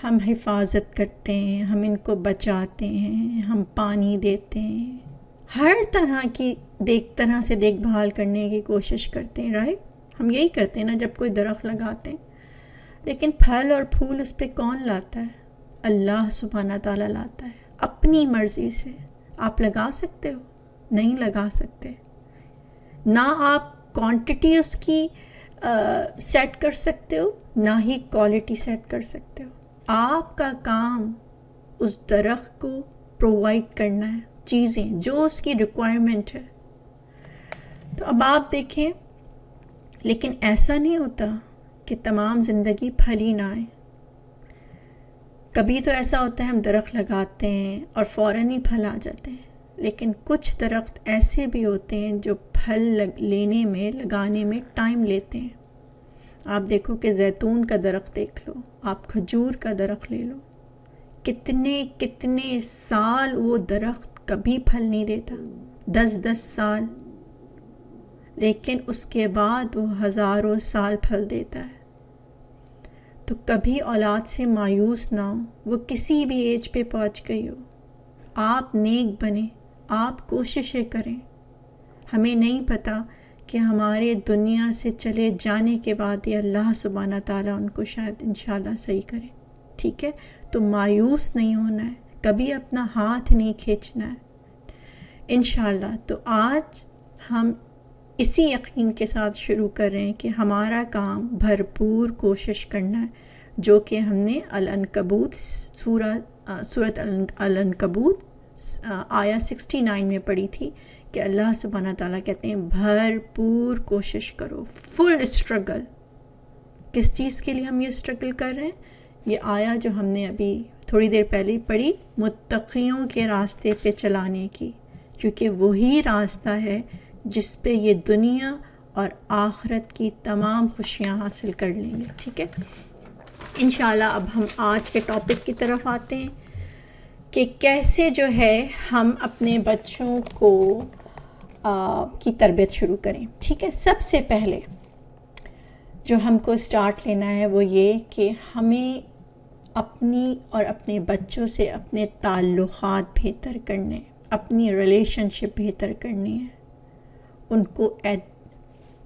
ہم حفاظت کرتے ہیں، ہم ان کو بچاتے ہیں، ہم پانی دیتے ہیں، ہر طرح سے دیکھ بھال کرنے کی کوشش کرتے ہیں، رائٹ؟ ہم یہی کرتے ہیں نا جب کوئی درخت لگاتے ہیں، لیکن پھل اور پھول اس پہ کون لاتا ہے؟ اللہ سبحانہ تعالیٰ لاتا ہے اپنی مرضی سے۔ آپ لگا سکتے ہو؟ نہیں لگا سکتے۔ نہ آپ کوانٹٹی اس کی سیٹ کر سکتے ہو، نہ ہی کوالٹی سیٹ کر سکتے ہو۔ آپ کا کام اس درخت کو پرووائڈ کرنا ہے چیزیں جو اس کی ریکوائرمنٹ ہے۔ تو اب آپ دیکھیں، لیکن ایسا نہیں ہوتا کہ تمام زندگی پھل ہی نہ آئے۔ کبھی تو ایسا ہوتا ہے ہم درخت لگاتے ہیں اور فوراً ہی پھل آ جاتے ہیں، لیکن کچھ درخت ایسے بھی ہوتے ہیں جو پھل لگانے میں ٹائم لیتے ہیں۔ آپ دیکھو کہ زیتون کا درخت دیکھ لو، آپ کھجور کا درخت لے لو، کتنے سال وہ درخت کبھی پھل نہیں دیتا، 10 سال، لیکن اس کے بعد وہ ہزاروں سال پھل دیتا ہے۔ تو کبھی اولاد سے مایوس نہ ہو، وہ کسی بھی ایج پہ پہنچ گئی ہو، آپ نیک بنیں، آپ کوششیں کریں۔ ہمیں نہیں پتہ کہ ہمارے دنیا سے چلے جانے کے بعد یہ اللہ سبحانہ تعالیٰ ان کو شاید انشاءاللہ صحیح کرے، ٹھیک ہے؟ تو مایوس نہیں ہونا ہے، کبھی اپنا ہاتھ نہیں کھینچنا ہے انشاءاللہ۔ تو آج ہم اسی یقین کے ساتھ شروع کر رہے ہیں کہ ہمارا کام بھرپور کوشش کرنا ہے، جو کہ ہم نے العنکبوت سورۃ العنکبوت آیا 69 میں پڑھی تھی کہ اللہ سبحانہ تعالیٰ کہتے ہیں بھرپور کوشش کرو، فل اسٹرگل۔ کس چیز کے لیے ہم یہ اسٹرگل کر رہے ہیں؟ یہ آیا جو ہم نے ابھی تھوڑی دیر پہلے پڑھی، متقیوں کے راستے پہ چلانے کی، کیونکہ وہی راستہ ہے جس پہ یہ دنیا اور آخرت کی تمام خوشیاں حاصل کر لیں گے، ٹھیک ہے؟ انشاءاللہ اب ہم آج کے ٹاپک کی طرف آتے ہیں کہ کیسے جو ہے ہم اپنے بچوں کو کی تربیت شروع کریں، ٹھیک ہے؟ سب سے پہلے جو ہم کو سٹارٹ لینا ہے وہ یہ کہ ہمیں اپنی اور اپنے بچوں سے اپنے تعلقات بہتر کرنے، اپنی ریلیشن شپ بہتر کرنی ہے،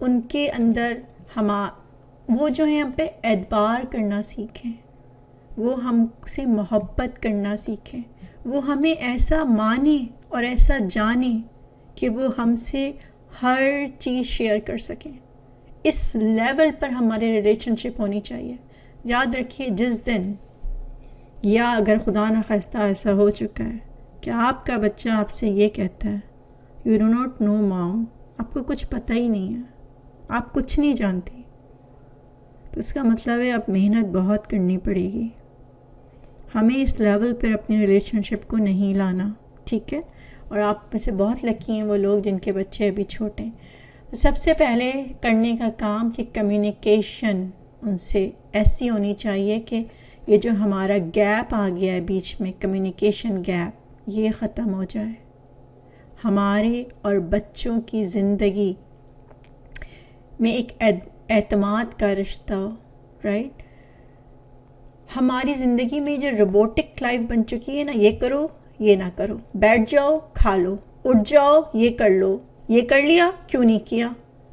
ان کے اندر وہ جو ہیں ہم پہ اعتبار کرنا سیکھیں، وہ ہم سے محبت کرنا سیکھیں، وہ ہمیں ایسا مانیں اور ایسا جانیں کہ وہ ہم سے ہر چیز شیئر کر سکیں. اس لیول پر ہمارے ریلیشن شپ ہونی چاہیے. یاد رکھیے جس دن یا اگر خدا نخواستہ ایسا ہو چکا ہے کہ آپ کا بچہ آپ سے یہ کہتا ہے یو ڈو ناٹ نو مام، آپ کو کچھ پتہ ہی نہیں ہے، آپ کچھ نہیں جانتی، تو اس کا مطلب ہے اب محنت بہت کرنی پڑے گی. ہمیں اس لیول پر اپنی ریلیشن شپ کو نہیں لانا، ٹھیک ہے؟ اور آپ میں سے بہت لکی ہیں وہ لوگ جن کے بچے ابھی چھوٹے ہیں. تو سب سے پہلے کرنے کا کام کہ کمیونیکیشن ان سے ایسی ہونی چاہیے کہ یہ جو ہمارا گیپ آ گیا ہے بیچ میں، کمیونیکیشن گیپ، یہ ختم ہو جائے. ہمارے اور بچوں کی زندگی میں ایک اعتماد کا رشتہ ہو، رائٹ؟ ہماری زندگی میں جو روبوٹک لائف بن چکی ہے نا، یہ کرو یہ نہ کرو، بیٹھ جاؤ کھا لو، اٹھ جاؤ یہ کر لو، یہ کر لیا کیوں نہیں کیا،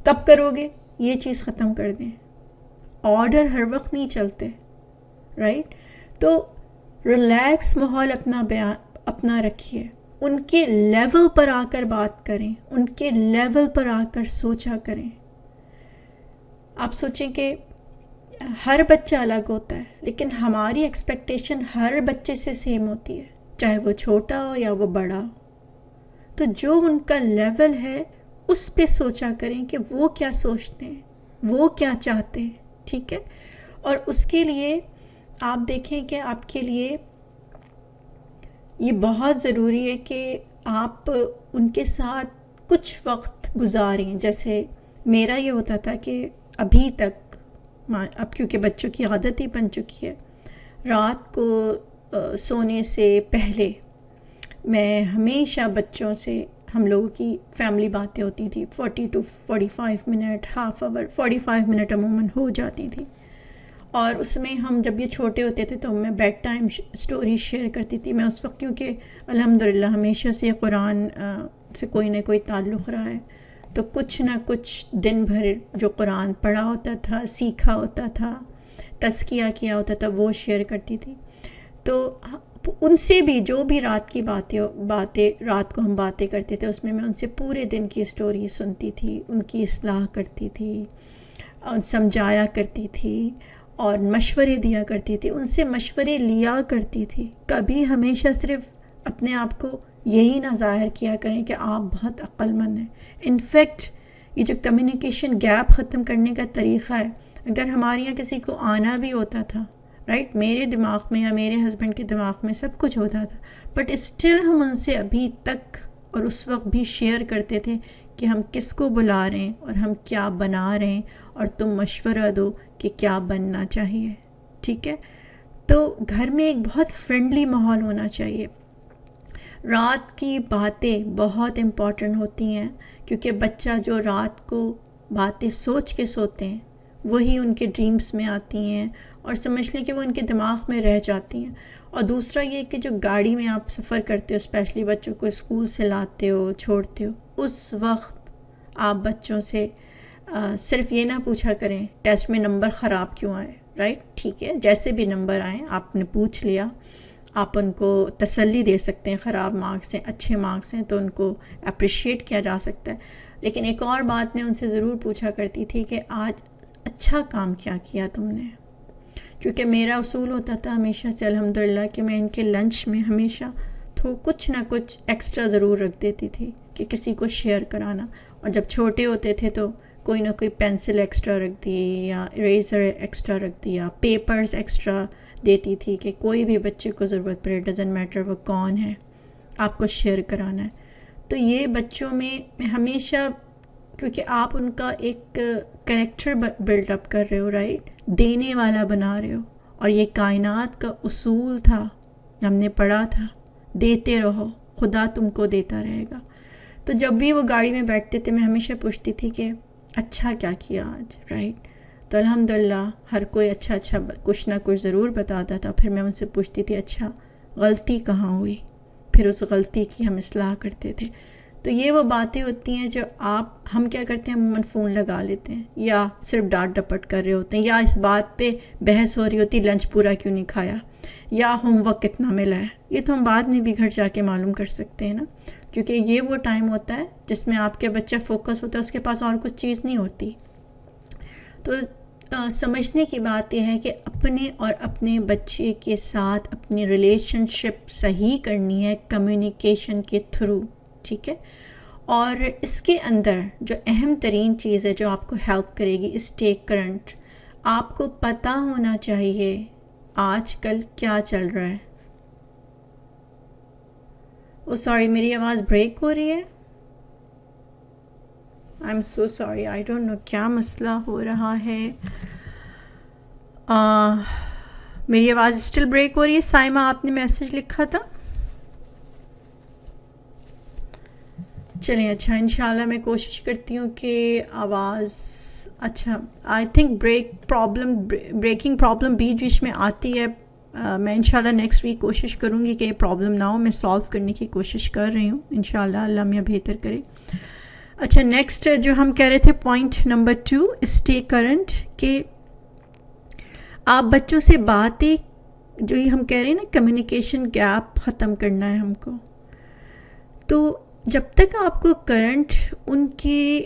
کب کرو گے، یہ چیز ختم کر دیں. آرڈر ہر وقت نہیں چلتے، رائٹ؟ تو ریلیکس ماحول اپنا رکھیے. ان کے لیول پر آ کر بات کریں، ان کے لیول پر آ کر سوچا کریں. آپ سوچیں کہ ہر بچہ الگ ہوتا ہے، لیکن ہماری ایکسپیکٹیشن ہر بچے سے سیم ہوتی ہے، چاہے وہ چھوٹا ہو یا وہ بڑا ہو. تو جو ان کا لیول ہے اس پہ سوچا کریں کہ وہ کیا سوچتے ہیں، وہ کیا چاہتے ہیں، ٹھیک ہے؟ اور اس کے لیے آپ دیکھیں کہ آپ کے لیے یہ بہت ضروری ہے کہ آپ ان کے ساتھ کچھ وقت گزاریں. جیسے میرا یہ ہوتا تھا کہ ابھی تک، اب کیونکہ بچوں کی عادت ہی بن چکی ہے، رات کو سونے سے پہلے میں ہمیشہ بچوں سے، ہم لوگوں کی فیملی باتیں ہوتی تھیں 40 to 45 minute, half hour, 45 minute عموماً ہو جاتی تھی. اور اس میں ہم جب یہ چھوٹے ہوتے تھے تو میں بیڈ ٹائم سٹوری شیئر کرتی تھی. میں اس وقت کیونکہ الحمدللہ ہمیشہ سے قرآن سے کوئی نہ کوئی تعلق رہا ہے، تو کچھ نہ کچھ دن بھر جو قرآن پڑھا ہوتا تھا، سیکھا ہوتا تھا، تزکیہ کیا ہوتا تھا، وہ شیئر کرتی تھی. تو ان سے بھی جو بھی رات کی باتیں رات کو ہم باتیں کرتے تھے، اس میں ان سے پورے دن کی سٹوری سنتی تھی، ان کی اصلاح کرتی تھی، سمجھایا کرتی تھی اور مشورے دیا کرتی تھی. ان سے مشورے لیا کرتی تھی. کبھی ہمیشہ صرف اپنے آپ کو یہی نہ ظاہر کیا کریں کہ آپ بہت عقل مند ہیں. انفیکٹ یہ جو کمیونیکیشن گیپ ختم کرنے کا طریقہ ہے، اگر ہمارے یہاں کسی کو آنا بھی ہوتا تھا، رائٹ، میرے دماغ میں یا میرے ہسبینڈ کے دماغ میں سب کچھ ہوتا تھا، بٹ اسٹل ہم ان سے ابھی تک اور اس وقت بھی شیئر کرتے تھے کہ ہم کس کو بلا رہے ہیں اور ہم کیا بنا رہے ہیں، اور تم مشورہ دو کہ کیا بننا چاہیے، ٹھیک ہے؟ تو گھر میں ایک بہت فرینڈلی ماحول ہونا چاہیے. رات کی باتیں بہت امپورٹنٹ ہوتی ہیں، کیونکہ بچہ جو رات کو باتیں سوچ کے سوتے ہیں وہی ان کے ڈریمز میں آتی ہیں، اور سمجھ لیں کہ وہ ان کے دماغ میں رہ جاتی ہیں. اور دوسرا یہ کہ جو گاڑی میں آپ سفر کرتے ہو، اسپیشلی بچوں کو اسکول سے لاتے ہو، چھوڑتے ہو، اس وقت آپ بچوں سے صرف یہ نہ پوچھا کریں ٹیسٹ میں نمبر خراب کیوں آئے، رائٹ؟ ٹھیک ہے، جیسے بھی نمبر آئیں آپ نے پوچھ لیا، آپ ان کو تسلی دے سکتے ہیں. خراب مارکس ہیں، اچھے مارکس ہیں تو ان کو اپریشیٹ کیا جا سکتا ہے. لیکن ایک اور بات میں ان سے ضرور پوچھا کرتی تھی کہ آج اچھا کام کیا کیا تم نے، کیونکہ میرا اصول ہوتا تھا ہمیشہ سے الحمدللہ کہ میں ان کے لنچ میں ہمیشہ کچھ نہ کچھ ایکسٹرا ضرور رکھ دیتی تھی کہ کسی کو شیئر کرانا. اور جب چھوٹے ہوتے تھے تو کوئی نہ کوئی پینسل ایکسٹرا رکھ دی یا اریزر ایکسٹرا رکھ دیا، پیپرز ایکسٹرا دیتی تھی کہ کوئی بھی بچے کو ضرورت پڑے، ڈزنٹ میٹر وہ کون ہے، آپ کو شیئر کرانا ہے. تو یہ بچوں میں ہمیشہ، کیونکہ آپ ان کا ایک کریکٹر بلڈ اپ کر رہے ہو، رائٹ، دینے والا بنا رہے ہو. اور یہ کائنات کا اصول تھا، ہم نے پڑھا تھا، دیتے رہو خدا تم کو دیتا رہے گا. تو جب بھی وہ گاڑی میں بیٹھتے تھے میں ہمیشہ پوچھتی تھی کہ اچھا کیا کیا آج، رائٹ؟ تو الحمدللہ ہر کوئی اچھا کچھ نہ کچھ ضرور بتاتا تھا. پھر میں ان سے پوچھتی تھی اچھا غلطی کہاں ہوئی، پھر اس غلطی کی ہم اصلاح کرتے تھے. تو یہ وہ باتیں ہوتی ہیں جو ہم کیا کرتے ہیں، عموماً فون لگا لیتے ہیں یا صرف ڈانٹ ڈپٹ کر رہے ہوتے ہیں، یا اس بات پہ بحث ہو رہی ہوتی لنچ پورا کیوں نہیں کھایا، یا ہوم ورک کتنا ملا ہے. یہ تو ہم بعد میں بھی گھر جا کے معلوم کر سکتے ہیں نا. کیونکہ یہ وہ ٹائم ہوتا ہے جس میں آپ کے بچہ فوکس ہوتا ہے، اس کے پاس اور کچھ چیز نہیں ہوتی. تو سمجھنے کی بات یہ ہے کہ اپنے اور اپنے بچے کے ساتھ اپنی ریلیشن شپ صحیح کرنی ہے کمیونیکیشن کے تھرو، ٹھیک ہے. اور اس کے اندر جو اہم ترین چیز ہے جو آپ کو ہیلپ کرے گی، اسٹے کرنٹ. آپ کو پتہ ہونا چاہیے آج کل کیا چل رہا ہے. او سوری، میری آواز بریک ہو رہی ہے. I am so sorry, I don't know کیا مسئلہ ہو رہا ہے. میری آواز اسٹل بریک ہو رہی ہے. سائمہ آپ نے میسج لکھا تھا. چلیں اچھا، انشاءاللہ میں کوشش کرتی ہوں کہ آواز اچھا. آئی تھنک بریکنگ پرابلم بیچ میں آتی ہے. میں انشاءاللہ نیکسٹ ویک کوشش کروں گی کہ یہ پرابلم نہ ہو. میں سالو کرنے کی کوشش کر رہی ہوں انشاءاللہ، اللہ میاں بہتر کرے. اچھا، نیکسٹ جو ہم کہہ رہے تھے پوائنٹ نمبر 2، اسٹے کرنٹ. کہ آپ بچوں سے باتیں، جو یہ ہم کہہ رہے ہیں نا کمیونیکیشن گیپ ختم کرنا ہے ہم کو. تو جب تک آپ کو کرنٹ ان کی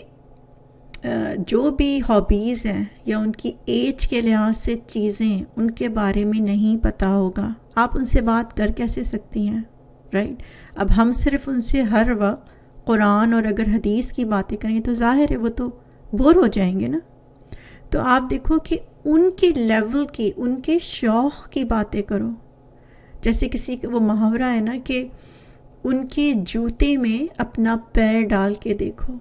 جو بھی ہابیز ہیں یا ان کی ایج کے لحاظ سے چیزیں ان کے بارے میں نہیں پتہ ہوگا، آپ ان سے بات کر کیسے سکتی ہیں، رائٹ؟ اب ہم صرف ان سے ہر وقت قرآن اور اگر حدیث کی باتیں کریں تو ظاہر ہے وہ تو بور ہو جائیں گے نا. تو آپ دیکھو کہ ان کے لیول کی، ان کے شوق کی باتیں کرو. جیسے کسی کا وہ محاورہ ہے نا کہ ان کے جوتے میں اپنا پیر ڈال کے دیکھو،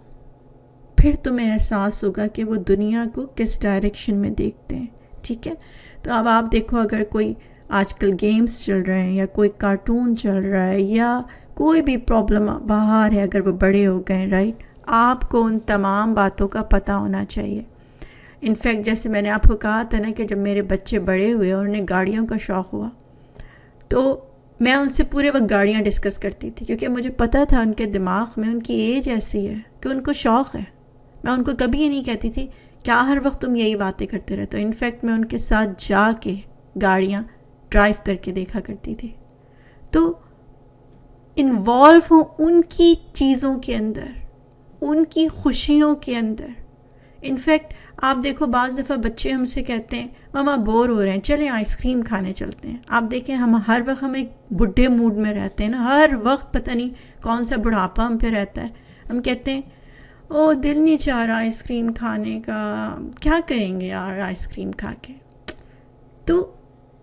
پھر تمہیں احساس ہوگا کہ وہ دنیا کو کس ڈائریکشن میں دیکھتے ہیں، ٹھیک ہے. تو اب آپ دیکھو اگر کوئی آج کل گیمز چل رہے ہیں یا کوئی کارٹون چل رہا ہے یا کوئی بھی پرابلم باہر ہے، اگر وہ بڑے ہو گئے، رائٹ، آپ کو ان تمام باتوں کا پتہ ہونا چاہیے. انفیکٹ جیسے میں نے آپ کو کہا تھا نا کہ جب میرے بچے بڑے ہوئے اور انہیں گاڑیوں کا شوق ہوا تو میں ان سے پورے وقت گاڑیاں ڈسکس کرتی تھی، کیونکہ مجھے پتہ تھا ان کے دماغ میں ان کی ایج ایسی ہے کہ ان کو شوق ہے. میں ان کو کبھی یہ نہیں کہتی تھی کیا ہر وقت تم یہی باتیں کرتے رہتے ہو. انفیکٹ میں ان کے ساتھ جا کے گاڑیاں ڈرائیو کر کے دیکھا کرتی تھی. تو انوالو ہوں ان کی چیزوں کے اندر، ان کی خوشیوں کے اندر. انفیکٹ آپ دیکھو بعض دفعہ بچے ہم سے کہتے ہیں ماما بور ہو رہے ہیں، چلیں آئس کریم کھانے چلتے ہیں. آپ دیکھیں ہم ہر وقت ہم ایک بڈھے موڈ میں رہتے ہیں نا، ہر وقت پتہ نہیں کون سا بڑھاپا ہم پہ رہتا ہے. ہم کہتے ہیں او دل نہیں چاہ رہا آئس کریم کھانے کا، کیا کریں گے یار آئس کریم کھا کے. تو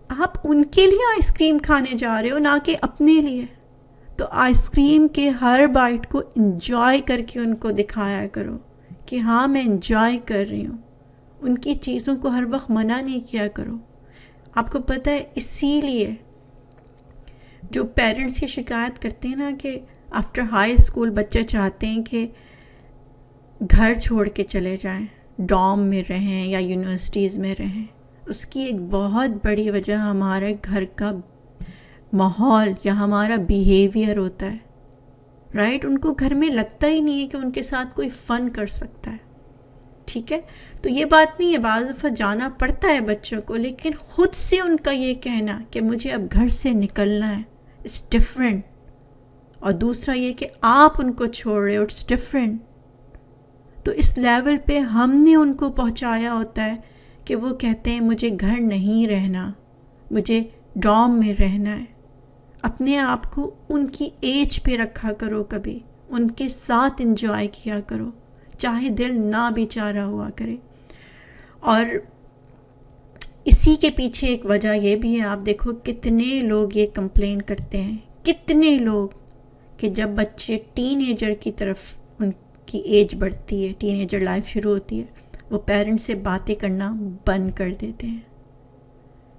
آپ ان کے لیے آئس کریم کھانے جا رہے ہو، نہ کہ اپنے لیے. تو آئس کریم کے ہر بائٹ کو انجوائے کر کے ان کو دکھایا کرو کہ ہاں میں انجوائے کر رہی ہوں. ان کی چیزوں کو ہر وقت منع نہیں کیا کرو. آپ کو پتہ ہے اسی لیے جو پیرنٹس کی شکایت کرتے ہیں نا کہ آفٹر ہائی اسکول بچے چاہتے ہیں کہ گھر چھوڑ کے چلے جائیں، ڈوم میں رہیں یا یونیورسٹیز میں رہیں، اس کی ایک بہت بڑی وجہ ہمارے گھر کا ماحول یا ہمارا بیہیویئر ہوتا ہے، رائٹ. ان کو گھر میں لگتا ہی نہیں ہے کہ ان کے ساتھ کوئی فن کر سکتا ہے، ٹھیک ہے. تو یہ بات نہیں ہے، بعض دفعہ جانا پڑتا ہے بچوں کو، لیکن خود سے ان کا یہ کہنا کہ مجھے اب گھر سے نکلنا ہے، اٹس ڈفرینٹ. اور دوسرا یہ کہ آپ ان کو چھوڑ رہے ہو، اٹس ڈفرینٹ. تو اس لیول پہ ہم نے ان کو پہنچایا ہوتا ہے کہ وہ کہتے ہیں مجھے گھر نہیں رہنا، مجھے ڈوم میں رہنا ہے. اپنے آپ کو ان کی ایج پہ رکھا کرو، کبھی ان کے ساتھ انجوائے کیا کرو، چاہے دل نہ بھی چاہ رہا ہوا کرے. اور اسی کے پیچھے ایک وجہ یہ بھی ہے، آپ دیکھو کتنے لوگ یہ کمپلین کرتے ہیں، کتنے لوگ کہ جب بچے ٹین ایجر کی طرف ان کی ایج بڑھتی ہے، ٹین ایجر لائف شروع ہوتی ہے، وہ پیرنٹ سے باتیں کرنا بند کر دیتے ہیں.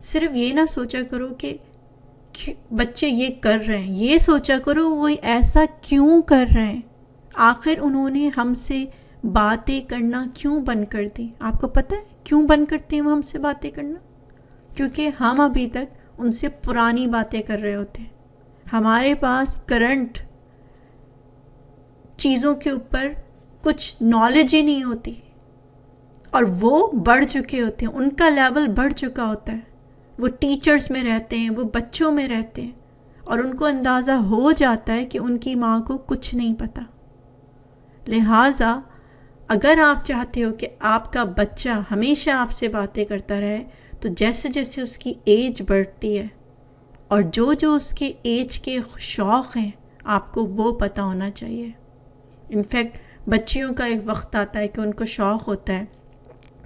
صرف یہ نہ سوچا کرو کہ بچے یہ کر رہے ہیں، یہ سوچا کرو وہ ایسا کیوں کر رہے ہیں، آخر انہوں نے ہم سے باتیں کرنا کیوں بند کر دی. آپ کو پتہ ہے کیوں بند کرتے ہیں وہ ہم سے باتیں کرنا؟ کیونکہ ہم ابھی تک ان سے پرانی باتیں کر رہے ہوتے ہیں. ہمارے پاس کرنٹ چیزوں کے اوپر کچھ نالج ہی نہیں ہوتی، اور وہ بڑھ چکے ہوتے ہیں، ان کا لیول بڑھ چکا ہوتا ہے. وہ ٹیچرز میں رہتے ہیں، وہ بچوں میں رہتے ہیں، اور ان کو اندازہ ہو جاتا ہے کہ ان کی ماں کو کچھ نہیں پتہ. لہٰذا اگر آپ چاہتے ہو کہ آپ کا بچہ ہمیشہ آپ سے باتیں کرتا رہے تو جیسے جیسے اس کی ایج بڑھتی ہے اور جو جو اس کے ایج کے شوق ہیں آپ کو وہ پتہ ہونا چاہیے. انفیکٹ بچیوں کا ایک وقت آتا ہے کہ ان کو شوق ہوتا ہے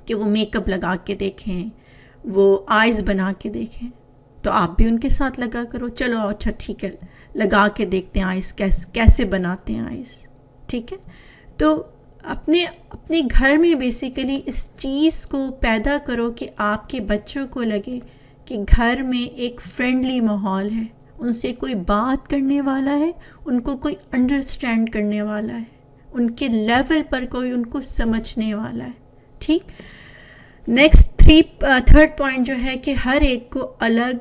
کہ وہ میک اپ لگا کے دیکھیں, وہ آئز بنا کے دیکھیں, تو آپ بھی ان کے ساتھ لگا کرو. چلو اچھا ٹھیک ہے, لگا کے دیکھتے ہیں آئز کیسے بناتے ہیں آئز, ٹھیک ہے. تو اپنے گھر میں بیسیکلی اس چیز کو پیدا کرو کہ آپ کے بچوں کو لگے کہ گھر میں ایک فرینڈلی ماحول ہے, ان سے کوئی بات کرنے والا ہے, ان کو کوئی انڈرسٹینڈ کرنے والا ہے, ان کے لیول پر کوئی ان کو سمجھنے والا ہے. ٹھیک. نیکسٹ تھرڈ پوائنٹ جو ہے کہ ہر ایک کو الگ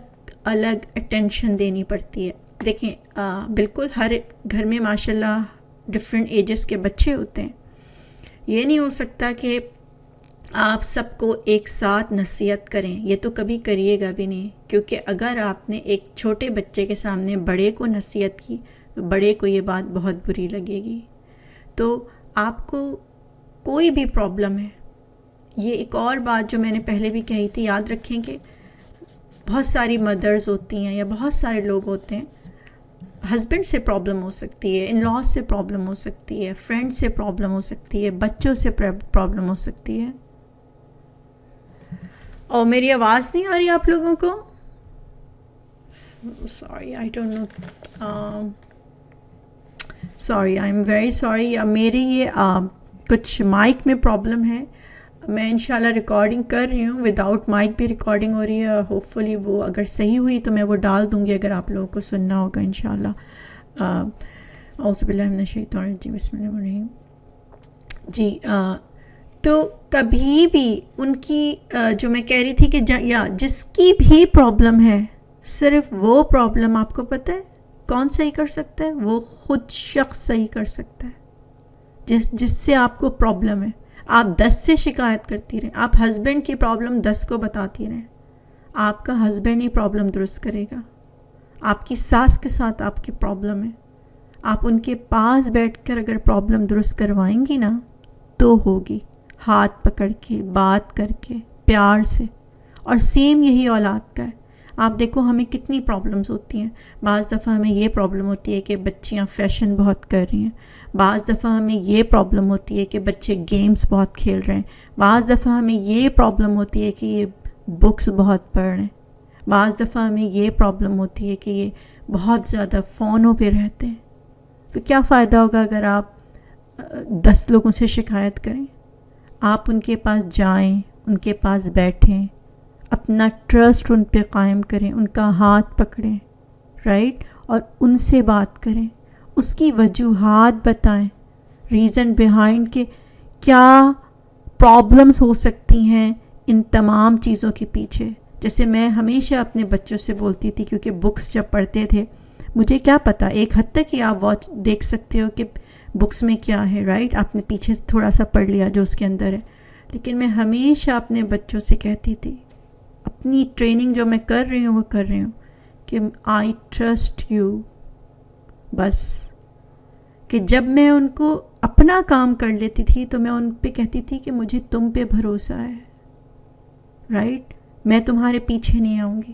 الگ اٹینشن دینی پڑتی ہے. دیکھیں بالکل ہر گھر میں ماشاءاللہ ڈفرینٹ ایجز کے بچے ہوتے ہیں. یہ نہیں ہو سکتا کہ آپ سب کو ایک ساتھ نصیحت کریں, یہ تو کبھی کریے گا بھی نہیں, کیونکہ اگر آپ نے ایک چھوٹے بچے کے سامنے بڑے کو نصیحت کی تو بڑے کو یہ بات بہت بری لگے گی. تو آپ کو کوئی بھی پرابلم ہے, یہ ایک اور بات جو میں نے پہلے بھی کہی تھی, یاد رکھیں کہ بہت ساری مدرز ہوتی ہیں یا بہت سارے لوگ ہوتے ہیں, ہسبینڈ سے پرابلم ہو سکتی ہے, ان لاز سے پرابلم ہو سکتی ہے, فرینڈ سے پرابلم ہو سکتی ہے, بچوں سے پرابلم ہو سکتی ہے. اور میری آواز نہیں آ رہی آپ لوگوں کو؟ Sorry, I don't know, sorry, I am very sorry. میری یہ کچھ مائک میں پرابلم ہے. میں انشاءاللہ ریکارڈنگ کر رہی ہوں, وداؤٹ مائک بھی ریکارڈنگ ہو رہی ہے. ہوپ فلی وہ اگر صحیح ہوئی تو میں وہ ڈال دوں گی اگر آپ لوگوں کو سننا ہوگا انشاءاللہ. اعوذ باللہ من الشیطان الرجیم, بسم اللہ الرحمن الرحیم. جی تو کبھی بھی ان کی جو میں کہہ رہی تھی کہ جس کی بھی پرابلم ہے, صرف وہ پرابلم آپ کو پتہ ہے کون صحیح کر سکتا ہے؟ وہ خود شخص صحیح کر سکتا ہے جس سے آپ کو پرابلم ہے. آپ 10 سے شکایت کرتی رہیں, آپ ہسبینڈ کی پرابلم 10 کو بتاتی رہیں, آپ کا ہسبینڈ ہی پرابلم درست کرے گا. آپ کی ساس کے ساتھ آپ کی پرابلم ہے, آپ ان کے پاس بیٹھ کر اگر پرابلم درست کروائیں گی نا تو ہوگی, ہاتھ پکڑ کے, بات کر کے, پیار سے. اور سیم یہی اولاد کا ہے. آپ دیکھو ہمیں کتنی پرابلمز ہوتی ہیں. بعض دفعہ ہمیں یہ پرابلم ہوتی ہے کہ بچیاں فیشن بہت کر رہی ہیں, بعض دفعہ ہمیں یہ پرابلم ہوتی ہے کہ بچے گیمز بہت کھیل رہے ہیں, بعض دفعہ ہمیں یہ پرابلم ہوتی ہے کہ یہ بکس بہت پڑھ رہے ہیں, بعض دفعہ ہمیں یہ پرابلم ہوتی ہے کہ یہ بہت زیادہ فونوں پہ رہتے ہیں. تو کیا فائدہ ہوگا اگر آپ 10 لوگوں سے شکایت کریں؟ آپ ان کے پاس جائیں, ان کے پاس بیٹھیں, اپنا ٹرسٹ ان پہ قائم کریں, ان کا ہاتھ پکڑیں, رائٹ, اور ان سے بات کریں, اس کی وجوہات بتائیں, ریزن بیہائنڈ کہ کیا پرابلمز ہو سکتی ہیں ان تمام چیزوں کے پیچھے. جیسے میں ہمیشہ اپنے بچوں سے بولتی تھی, کیونکہ بکس جب پڑھتے تھے مجھے کیا پتہ, ایک حد تک ہی آپ واچ دیکھ سکتے ہو کہ بکس میں کیا ہے, رائٹ, آپ نے پیچھے تھوڑا سا پڑھ لیا جو اس کے اندر ہے. لیکن میں ہمیشہ اپنے بچوں سے کہتی تھی, اپنی ٹریننگ جو میں کر رہی ہوں وہ کر رہی ہوں کہ آئی ٹرسٹ یو. بس کہ جب میں ان کو اپنا کام کر لیتی تھی تو میں ان پہ کہتی تھی کہ مجھے تم پہ بھروسہ ہے, رائٹ, میں تمہارے پیچھے نہیں آؤں گی.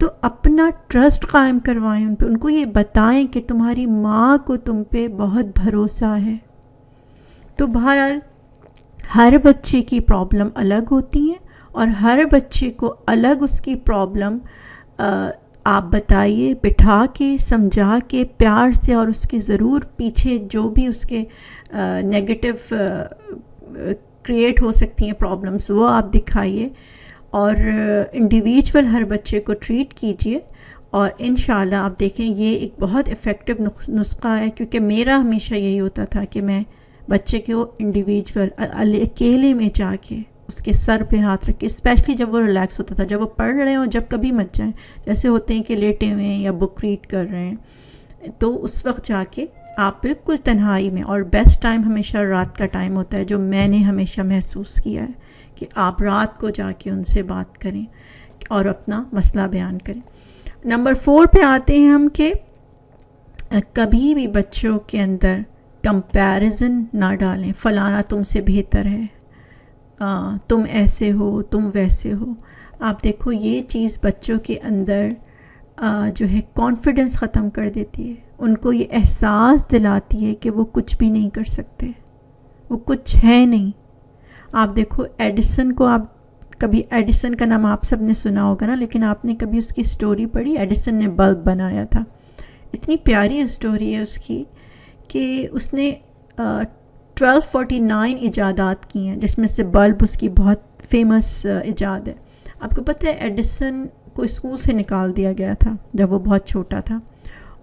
تو اپنا ٹرسٹ قائم کروائیں ان پہ, ان کو یہ بتائیں کہ تمہاری ماں کو تم پہ بہت بھروسہ ہے. تو بہرحال ہر بچے کی پرابلم الگ ہوتی ہیں اور ہر بچے کو الگ اس کی پرابلم آپ بتائیے, بٹھا کے, سمجھا کے, پیار سے, اور اس کے ضرور پیچھے جو بھی اس کے نیگیٹو کریٹ ہو سکتی ہیں پرابلمس وہ آپ دکھائیے, اور انڈیویجول ہر بچے کو ٹریٹ کیجیے. اور انشاءاللہ آپ دیکھیں یہ ایک بہت افیکٹو نسخہ ہے, کیونکہ میرا ہمیشہ یہی ہوتا تھا کہ میں بچے کو انڈیویجول اکیلے میں جا کے اس کے سر پہ ہاتھ رکھ کے, اسپیشلی جب وہ ریلیکس ہوتا تھا, جب وہ پڑھ رہے ہوں, جب کبھی مت جائیں, جیسے ہوتے ہیں کہ لیٹے ہوئے ہیں یا بک ریڈ کر رہے ہیں, تو اس وقت جا کے آپ بالکل تنہائی میں, اور بیسٹ ٹائم ہمیشہ رات کا ٹائم ہوتا ہے, جو میں نے ہمیشہ محسوس کیا ہے کہ آپ رات کو جا کے ان سے بات کریں اور اپنا مسئلہ بیان کریں. نمبر 4 پہ آتے ہیں ہم کہ کبھی بھی بچوں کے اندر کمپیریزن نہ ڈالیں، فلانا تم سے بہتر ہے، تم ایسے ہو، تم ویسے ہو. آپ دیکھو یہ چیز بچوں کے اندر جو ہے کانفیڈنس ختم کر دیتی ہے، ان کو یہ احساس دلاتی ہے کہ وہ کچھ بھی نہیں کر سکتے، وہ کچھ ہے نہیں. آپ دیکھو ایڈیسن کو، آپ کبھی ایڈیسن کا نام آپ سب نے سنا ہوگا نا، لیکن آپ نے کبھی اس کی سٹوری پڑھی؟ ایڈیسن نے بلب بنایا تھا. اتنی پیاری سٹوری ہے اس کی کہ اس نے 1249 ایجادات کی ہیں، جس میں سے بلب اس کی بہت فیمس ایجاد ہے. آپ کو پتہ ہے ایڈیسن کو اسکول سے نکال دیا گیا تھا جب وہ بہت چھوٹا تھا،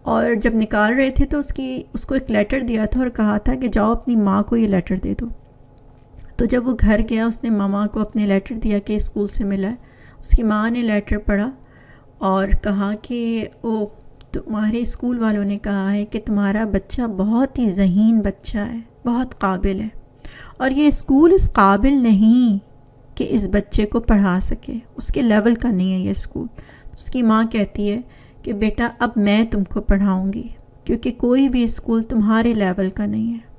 اور جب نکال رہے تھے تو اس کو ایک لیٹر دیا تھا اور کہا تھا کہ جاؤ اپنی ماں کو یہ لیٹر دے دو. تو جب وہ گھر گیا اس نے ماما کو اپنے لیٹر دیا کہ اسکول سے ملا ہے. اس کی ماں نے لیٹر پڑھا اور کہا کہ او تمہارے اسکول والوں نے کہا ہے کہ تمہارا بچہ بہت ہی ذہین بچہ ہے، بہت قابل ہے، اور یہ اسکول اس قابل نہیں کہ اس بچے کو پڑھا سکے، اس کے لیول کا نہیں ہے یہ اسکول. اس کی ماں کہتی ہے کہ بیٹا اب میں تم کو پڑھاؤں گی، کیونکہ کوئی بھی اسکول تمہارے لیول کا نہیں ہے.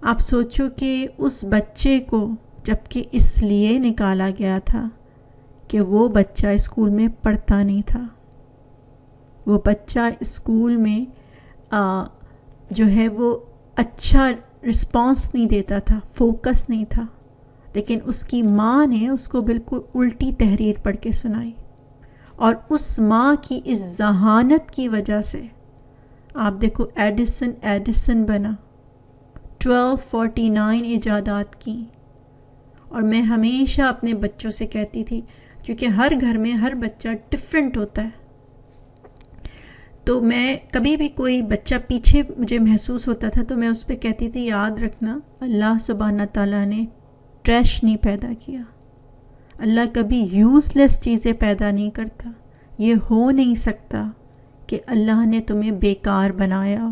آپ سوچو کہ اس بچے کو جب کہ اس لیے نکالا گیا تھا کہ وہ بچہ اسکول میں پڑھتا نہیں تھا، وہ بچہ اسکول میں جو ہے وہ اچھا رسپانس نہیں دیتا تھا، فوکس نہیں تھا، لیکن اس کی ماں نے اس کو بالکل الٹی تحریر پڑھ کے سنائی، اور اس ماں کی اس ذہانت کی وجہ سے آپ دیکھو ایڈیسن بنا، 1249 ایجادات کی. اور میں ہمیشہ اپنے بچوں سے کہتی تھی، کیونکہ ہر گھر میں ہر بچہ ڈفرینٹ ہوتا ہے، تو میں کبھی بھی کوئی بچہ پیچھے مجھے محسوس ہوتا تھا تو میں اس پہ کہتی تھی یاد رکھنا اللہ سبحانہ تعالیٰ نے ٹریش نہیں پیدا کیا، اللہ کبھی یوز لیس چیزیں پیدا نہیں کرتا. یہ ہو نہیں سکتا کہ اللہ نے تمہیں بیکار بنایا،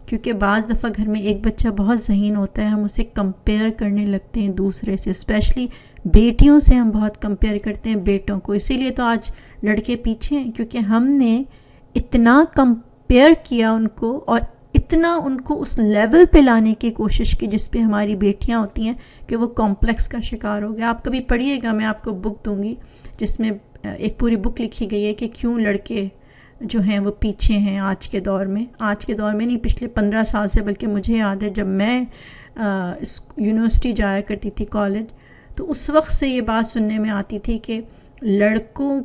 کیونکہ بعض دفعہ گھر میں ایک بچہ بہت ذہین ہوتا ہے، ہم اسے کمپیئر کرنے لگتے ہیں دوسرے سے، اسپیشلی بیٹیوں سے ہم بہت کمپیئر کرتے ہیں بیٹوں کو. اسی لیے تو آج لڑکے پیچھے ہیں، کیونکہ ہم نے اتنا کمپیئر کیا ان کو اور اتنا ان کو اس لیول پہ لانے کی کوشش کی جس پہ ہماری بیٹیاں ہوتی ہیں کہ وہ کمپلیکس کا شکار ہو گیا. آپ کبھی پڑھیے گا، میں آپ کو بک دوں گی جس میں ایک پوری بک لکھی گئی ہے کہ کیوں لڑکے جو ہیں وہ پیچھے ہیں آج کے دور میں نہیں، پچھلے 15 سال سے. بلکہ مجھے یاد ہے جب میں یونیورسٹی جایا کرتی تھی، کالج، تو اس وقت سے یہ بات سننے میں آتی تھی کہ لڑکوں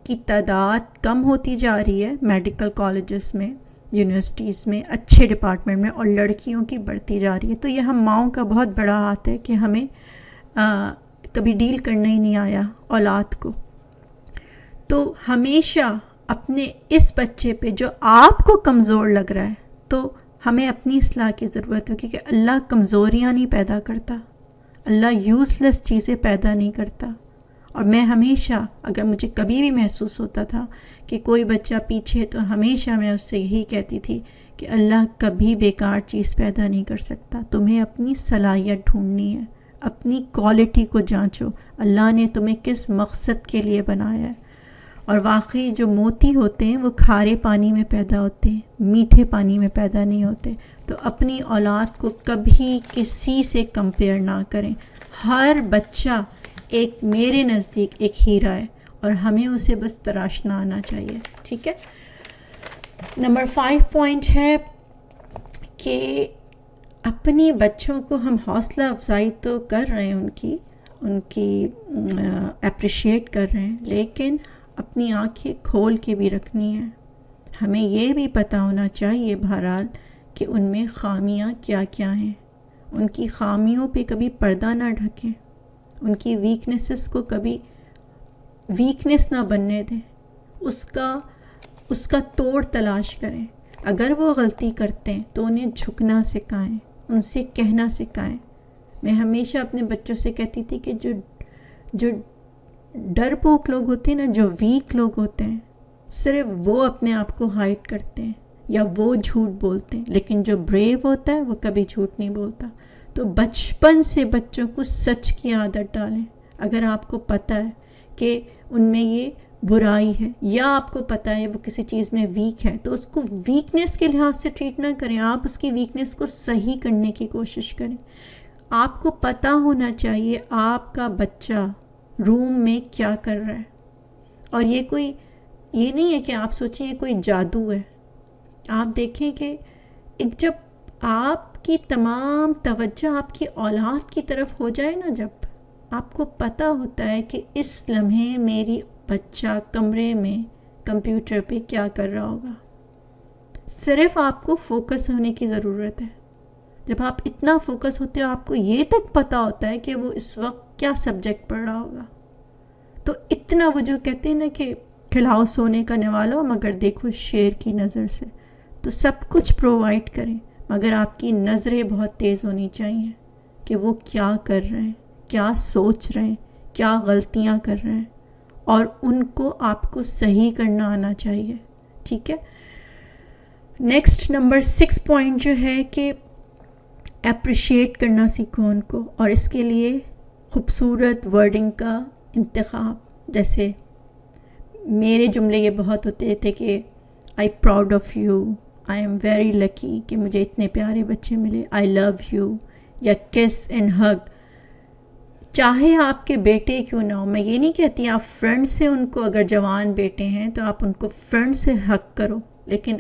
کی تعداد کم ہوتی جا رہی ہے میڈیکل کالجز میں، یونیورسٹیز میں، اچھے ڈپارٹمنٹ میں، اور لڑکیوں کی بڑھتی جا رہی ہے. تو یہ ہم ماؤں کا بہت بڑا ہاتھ ہے کہ ہمیں کبھی ڈیل کرنا ہی نہیں آیا اولاد کو. تو ہمیشہ اپنے اس بچے پہ جو آپ کو کمزور لگ رہا ہے، تو ہمیں اپنی اصلاح کی ضرورت ہے، کیونکہ اللہ کمزوریاں نہیں پیدا کرتا، اللہ یوز لیس چیزیں پیدا نہیں کرتا. اور میں ہمیشہ، اگر مجھے کبھی بھی محسوس ہوتا تھا کہ کوئی بچہ پیچھے، تو ہمیشہ میں اس سے یہی کہتی تھی کہ اللہ کبھی بیکار چیز پیدا نہیں کر سکتا، تمہیں اپنی صلاحیت ڈھونڈنی ہے، اپنی کوالٹی کو جانچو، اللہ نے تمہیں کس مقصد کے لیے بنایا ہے. اور واقعی جو موتی ہوتے ہیں وہ کھارے پانی میں پیدا ہوتے ہیں، میٹھے پانی میں پیدا نہیں ہوتے. تو اپنی اولاد کو کبھی کسی سے کمپیئر نہ کریں. ہر بچہ ایک، میرے نزدیک ایک ہیرا ہے، اور ہمیں اسے بس تراشنا آنا چاہیے. ٹھیک ہے. نمبر 5 پوائنٹ ہے کہ اپنے بچوں کو ہم حوصلہ افزائی تو کر رہے ہیں، ان کی اپریشیٹ کر رہے ہیں، لیکن اپنی آنکھیں کھول کے بھی رکھنی ہیں. ہمیں یہ بھی پتہ ہونا چاہیے بہرحال کہ ان میں خامیاں کیا کیا ہیں. ان کی خامیوں پہ کبھی پردہ نہ ڈھکیں، ان کی ویکنیسز کو کبھی ویکنیس نہ بننے دیں، اس کا توڑ تلاش کریں. اگر وہ غلطی کرتے ہیں تو انہیں جھکنا سکھائیں، ان سے کہنا سکھائیں. میں ہمیشہ اپنے بچوں سے کہتی تھی کہ جو ڈرپوک لوگ ہوتے ہیں نا، جو ویک لوگ ہوتے ہیں، صرف وہ اپنے آپ کو ہائڈ کرتے ہیں یا وہ جھوٹ بولتے ہیں، لیکن جو بریو ہوتا ہے وہ کبھی جھوٹ نہیں بولتا. تو بچپن سے بچوں کو سچ کی عادت ڈالیں. اگر آپ کو پتہ ہے کہ ان میں یہ برائی ہے، یا آپ کو پتہ ہے وہ کسی چیز میں ویک ہے، تو اس کو ویکنیس کے لحاظ سے ٹریٹ نہ کریں، آپ اس کی ویکنیس کو صحیح کرنے کی کوشش کریں۔ آپ کو پتہ ہونا چاہیے آپ کا بچہ روم میں کیا کر رہا ہے، اور یہ نہیں ہے کہ آپ سوچیں یہ کوئی جادو ہے۔ آپ دیکھیں کہ جب آپ کی تمام توجہ آپ کی اولاد کی طرف ہو جائے نا، جب آپ کو پتہ ہوتا ہے کہ اس لمحے میری بچہ کمرے میں کمپیوٹر پہ کیا کر رہا ہوگا، صرف آپ کو فوکس ہونے کی ضرورت ہے۔ جب آپ اتنا فوکس ہوتے ہو، آپ کو یہ تک پتہ ہوتا ہے کہ وہ اس وقت کیا سبجیکٹ پڑھ رہا ہوگا، تو اتنا وہ جو کہتے ہیں نا کہ کھلاؤ سونے کا نوالو مگر دیکھو شیر کی نظر سے، تو سب کچھ پرووائڈ کریں، مگر آپ کی نظریں بہت تیز ہونی چاہیے کہ وہ کیا کر رہے ہیں، کیا سوچ رہے ہیں، کیا غلطیاں کر رہے ہیں، اور ان کو آپ کو صحیح کرنا آنا چاہیے، ٹھیک ہے۔ نیکسٹ نمبر 6 پوائنٹ جو ہے کہ اپریشیٹ کرنا سیکھو ان کو، اور اس کے لیے خوبصورت ورڈنگ کا انتخاب۔ جیسے میرے جملے یہ بہت ہوتے تھے کہ I proud of you, I am very lucky کہ مجھے اتنے پیارے بچے ملے، آئی لو یو، یا کس اینڈ ہگ۔ چاہے آپ کے بیٹے کیوں نہ ہو، میں یہ نہیں کہتی آپ فرنٹ سے ان کو، اگر جوان بیٹے ہیں تو آپ ان کو فرنٹ سے ہگ کرو، لیکن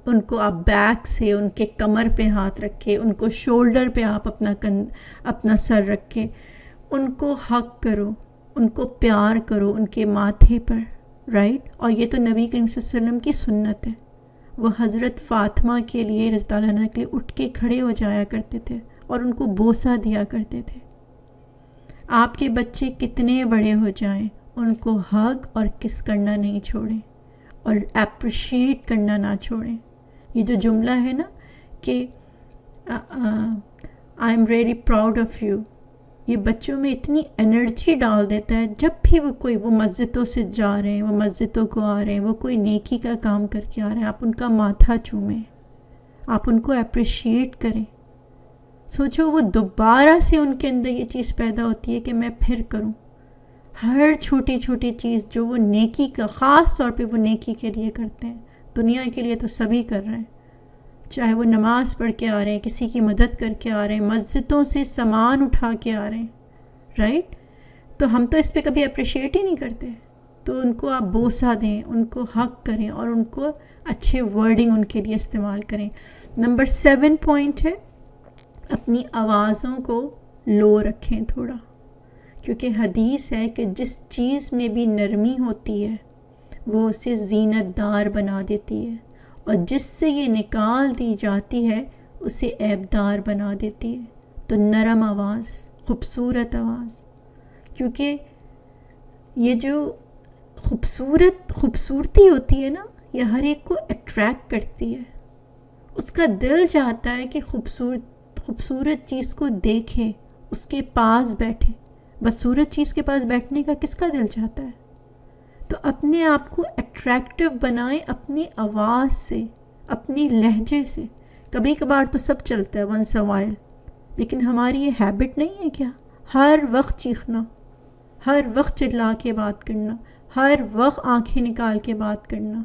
ان کو آپ بیک سے ان کے کمر پہ ہاتھ رکھے، ان کو شولڈر پہ آپ اپنا سر رکھے، ان کو ہگ کرو، ان کو پیار کرو ان کے ماتھے پر، رائٹ۔ اور یہ تو نبی کریم صلی اللہ علیہ وسلم کی سنت ہے، وہ حضرت فاطمہ کے لیے رضی اللہ عنہا کے لیے اٹھ کے کھڑے ہو جایا کرتے تھے اور ان کو بوسہ دیا کرتے تھے۔ آپ کے بچے کتنے بڑے ہو جائیں، ان کو ہگ اور کس کرنا نہیں چھوڑیں، اور اپریشیٹ کرنا نہ چھوڑیں۔ یہ جو جملہ ہے نا کہ I am really proud of you, یہ بچوں میں اتنی انرجی ڈال دیتا ہے۔ جب بھی وہ مسجدوں سے جا رہے ہیں، وہ مسجدوں کو آ رہے ہیں، وہ کوئی نیکی کا کام کر کے آ رہے ہیں، آپ ان کا ماتھا چومیں، آپ ان کو اپریشیٹ کریں۔ سوچو وہ دوبارہ سے ان کے اندر یہ چیز پیدا ہوتی ہے کہ میں پھر کروں۔ ہر چھوٹی چھوٹی چیز جو وہ نیکی کا، خاص طور پہ وہ نیکی کے لیے کرتے ہیں، دنیا کے لیے تو سبھی کر رہے ہیں، چاہے وہ نماز پڑھ کے آ رہے ہیں، کسی کی مدد کر کے آ رہے ہیں، مسجدوں سے سامان اٹھا کے آ رہے ہیں، رائٹ۔ تو ہم تو اس پہ کبھی اپریشیٹ ہی نہیں کرتے، تو ان کو آپ بوسہ دیں، ان کو حق کریں، اور ان کو اچھے ورڈنگ ان کے لیے استعمال کریں۔ نمبر 7 پوائنٹ ہے اپنی آوازوں کو لو رکھیں تھوڑا، کیونکہ حدیث ہے کہ جس چیز میں بھی نرمی ہوتی ہے وہ اسے زینت دار بنا دیتی ہے، اور جس سے یہ نکال دی جاتی ہے اسے عیب دار بنا دیتی ہے۔ تو نرم آواز، خوبصورت آواز، کیونکہ یہ جو خوبصورتی ہوتی ہے نا، یہ ہر ایک کو اٹریکٹ کرتی ہے، اس کا دل چاہتا ہے کہ خوبصورت چیز کو دیکھے، اس کے پاس بیٹھے۔ بدصورت چیز کے پاس بیٹھنے کا کس کا دل چاہتا ہے؟ تو اپنے آپ کو اٹریکٹیو بنائیں اپنی آواز سے، اپنی لہجے سے۔ کبھی کبھار تو سب چلتا ہے ونس اے وائل، لیکن ہماری یہ ہیبٹ نہیں ہے کیا؟ ہر وقت چیخنا، ہر وقت چلا کے بات کرنا، ہر وقت آنکھیں نکال کے بات کرنا،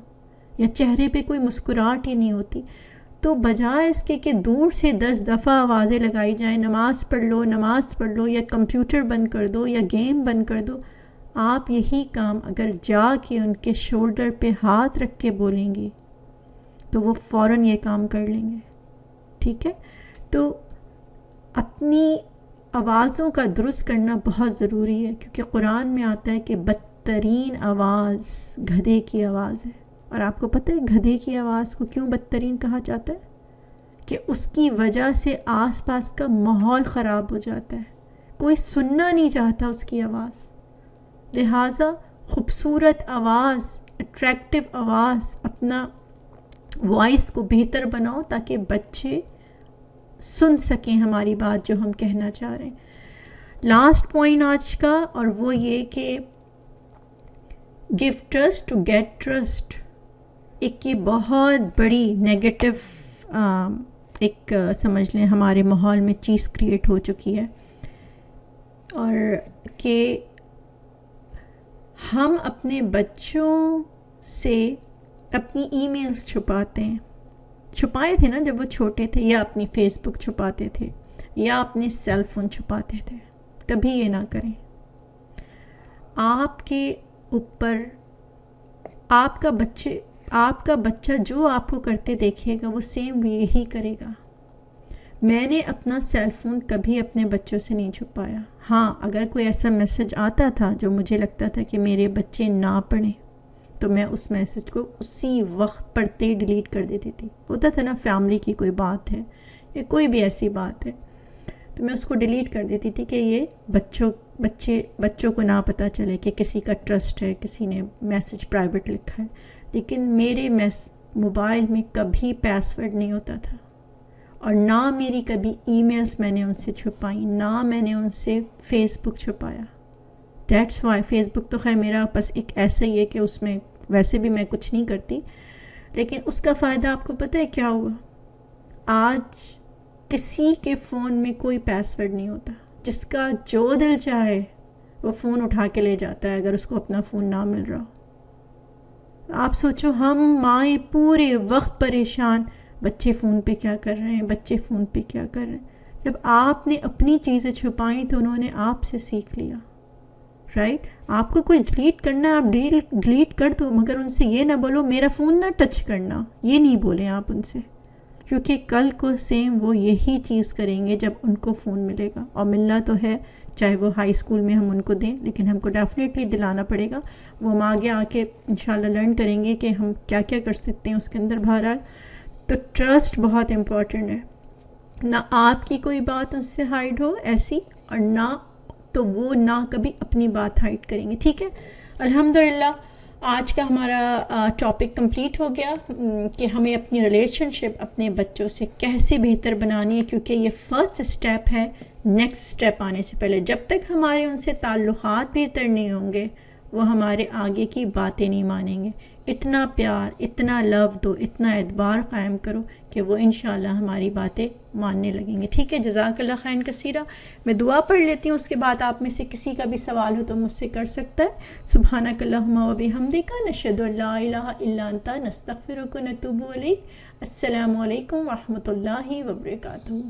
یا چہرے پہ کوئی مسکراہٹ ہی نہیں ہوتی۔ تو بجائے اس کے کہ دور سے 10 دفعہ آوازیں لگائی جائیں، نماز پڑھ لو، نماز پڑھ لو، یا کمپیوٹر بند کر دو، یا گیم بند کر دو، آپ یہی کام اگر جا کے ان کے شولڈر پہ ہاتھ رکھ کے بولیں گی تو وہ فوراً یہ کام کر لیں گے، ٹھیک ہے۔ تو اپنی آوازوں کا درست کرنا بہت ضروری ہے، کیونکہ قرآن میں آتا ہے کہ بدترین آواز گدھے کی آواز ہے، اور آپ کو پتہ ہے گدھے کی آواز کو کیوں بدترین کہا جاتا ہے؟ کہ اس کی وجہ سے آس پاس کا ماحول خراب ہو جاتا ہے، کوئی سننا نہیں چاہتا اس کی آواز۔ لہٰذا خوبصورت آواز، اٹریکٹیو آواز، اپنا وائس کو بہتر بناؤ تاکہ بچے سن سکیں ہماری بات جو ہم کہنا چاہ رہے ہیں۔ لاسٹ پوائنٹ آج کا، اور وہ یہ کہ give trust to get trust, ایک یہ بہت بڑی نیگیٹو ایک سمجھ لیں ہمارے ماحول میں چیز کریٹ ہو چکی ہے، اور کہ ہم اپنے بچوں سے اپنی ای میلز چھپائے تھے نا جب وہ چھوٹے تھے، یا اپنی فیس بک چھپاتے تھے، یا اپنے سیل فون چھپاتے تھے. کبھی یہ نہ کریں. آپ کے اوپر آپ کا بچہ جو آپ کو کرتے دیکھے گا وہ سیم یہی کرے گا. میں نے اپنا سیل فون کبھی اپنے بچوں سے نہیں چھپایا. ہاں، اگر کوئی ایسا میسج آتا تھا جو مجھے لگتا تھا کہ میرے بچے نہ پڑھیں تو میں اس میسج کو اسی وقت پڑھتے ہی ڈیلیٹ کر دیتی تھی. ہوتا تھا نا فیملی کی کوئی بات ہے یا کوئی بھی ایسی بات ہے تو میں اس کو ڈیلیٹ کر دیتی تھی کہ یہ بچوں کو نہ پتہ چلے کہ کسی کا ٹرسٹ ہے، کسی نے میسج پرائیویٹ لکھا ہے. لیکن میرے موبائل میں کبھی پاس ورڈ نہیں ہوتا تھا، اور نہ میری کبھی ای میلز میں نے ان سے چھپائیں، نہ میں نے ان سے فیس بک چھپایا. دیٹس وائی فیس بک تو خیر میرا بس ایک ایسا ہی ہے کہ اس میں ویسے بھی میں کچھ نہیں کرتی، لیکن اس کا فائدہ آپ کو پتہ ہے کیا ہوا؟ آج کسی کے فون میں کوئی پاس ورڈ نہیں ہوتا. جس کا جو دل چاہے وہ فون اٹھا کے لے جاتا ہے اگر اس کو اپنا فون نہ مل رہا. آپ سوچو، ہم مائیں پورے وقت پریشان، بچے فون پہ کیا کر رہے ہیں، بچے فون پہ کیا کر رہے ہیں. جب آپ نے اپنی چیزیں چھپائیں تو انہوں نے آپ سے سیکھ لیا. رائٹ؟ آپ کو کوئی ڈیلیٹ کرنا ہے، آپ ڈیلیٹ کر دو، مگر ان سے یہ نہ بولو میرا فون نہ ٹچ کرنا. یہ نہیں بولیں آپ ان سے، کیونکہ کل کو سیم وہ یہی چیز کریں گے جب ان کو فون ملے گا. اور ملنا تو ہے، چاہے وہ ہائی اسکول میں ہم ان کو دیں، لیکن ہم کو ڈیفینیٹلی دلانا پڑے گا. وہ ہم آگے آ کے انشاءاللہ لرن کریں گے کہ ہم کیا کیا کر سکتے ہیں اس کے اندر. بہرحال تو ٹرسٹ بہت امپورٹنٹ ہے. نہ آپ کی کوئی بات ان سے ہائڈ ہو ایسی، اور نہ تو وہ نہ کبھی اپنی بات ہائڈ کریں گے. ٹھیک ہے، الحمدللہ آج کا ہمارا ٹاپک کمپلیٹ ہو گیا کہ ہمیں اپنی ریلیشن شپ اپنے بچوں سے کیسے بہتر بنانی ہے، کیونکہ یہ فرسٹ اسٹیپ ہے نیکسٹ اسٹیپ آنے سے پہلے. جب تک ہمارے ان سے تعلقات بہتر نہیں ہوں گے وہ ہمارے آگے کی باتیں نہیں مانیں گے. اتنا پیار، اتنا لو دو، اتنا اعتبار قائم کرو کہ وہ انشاءاللہ ہماری باتیں ماننے لگیں گے. ٹھیک ہے، جزاک اللہ خیرا کثیرا. میں دعا پڑھ لیتی ہوں، اس کے بعد آپ میں سے کسی کا بھی سوال ہو تو مجھ سے کر سکتا ہے. سبحانک اللہم و بحمدک، نشہد ان لا الہ الا انت، نستغفرک و نتوب الیک. السلام علیکم ورحمۃ اللہ وبرکاتہ.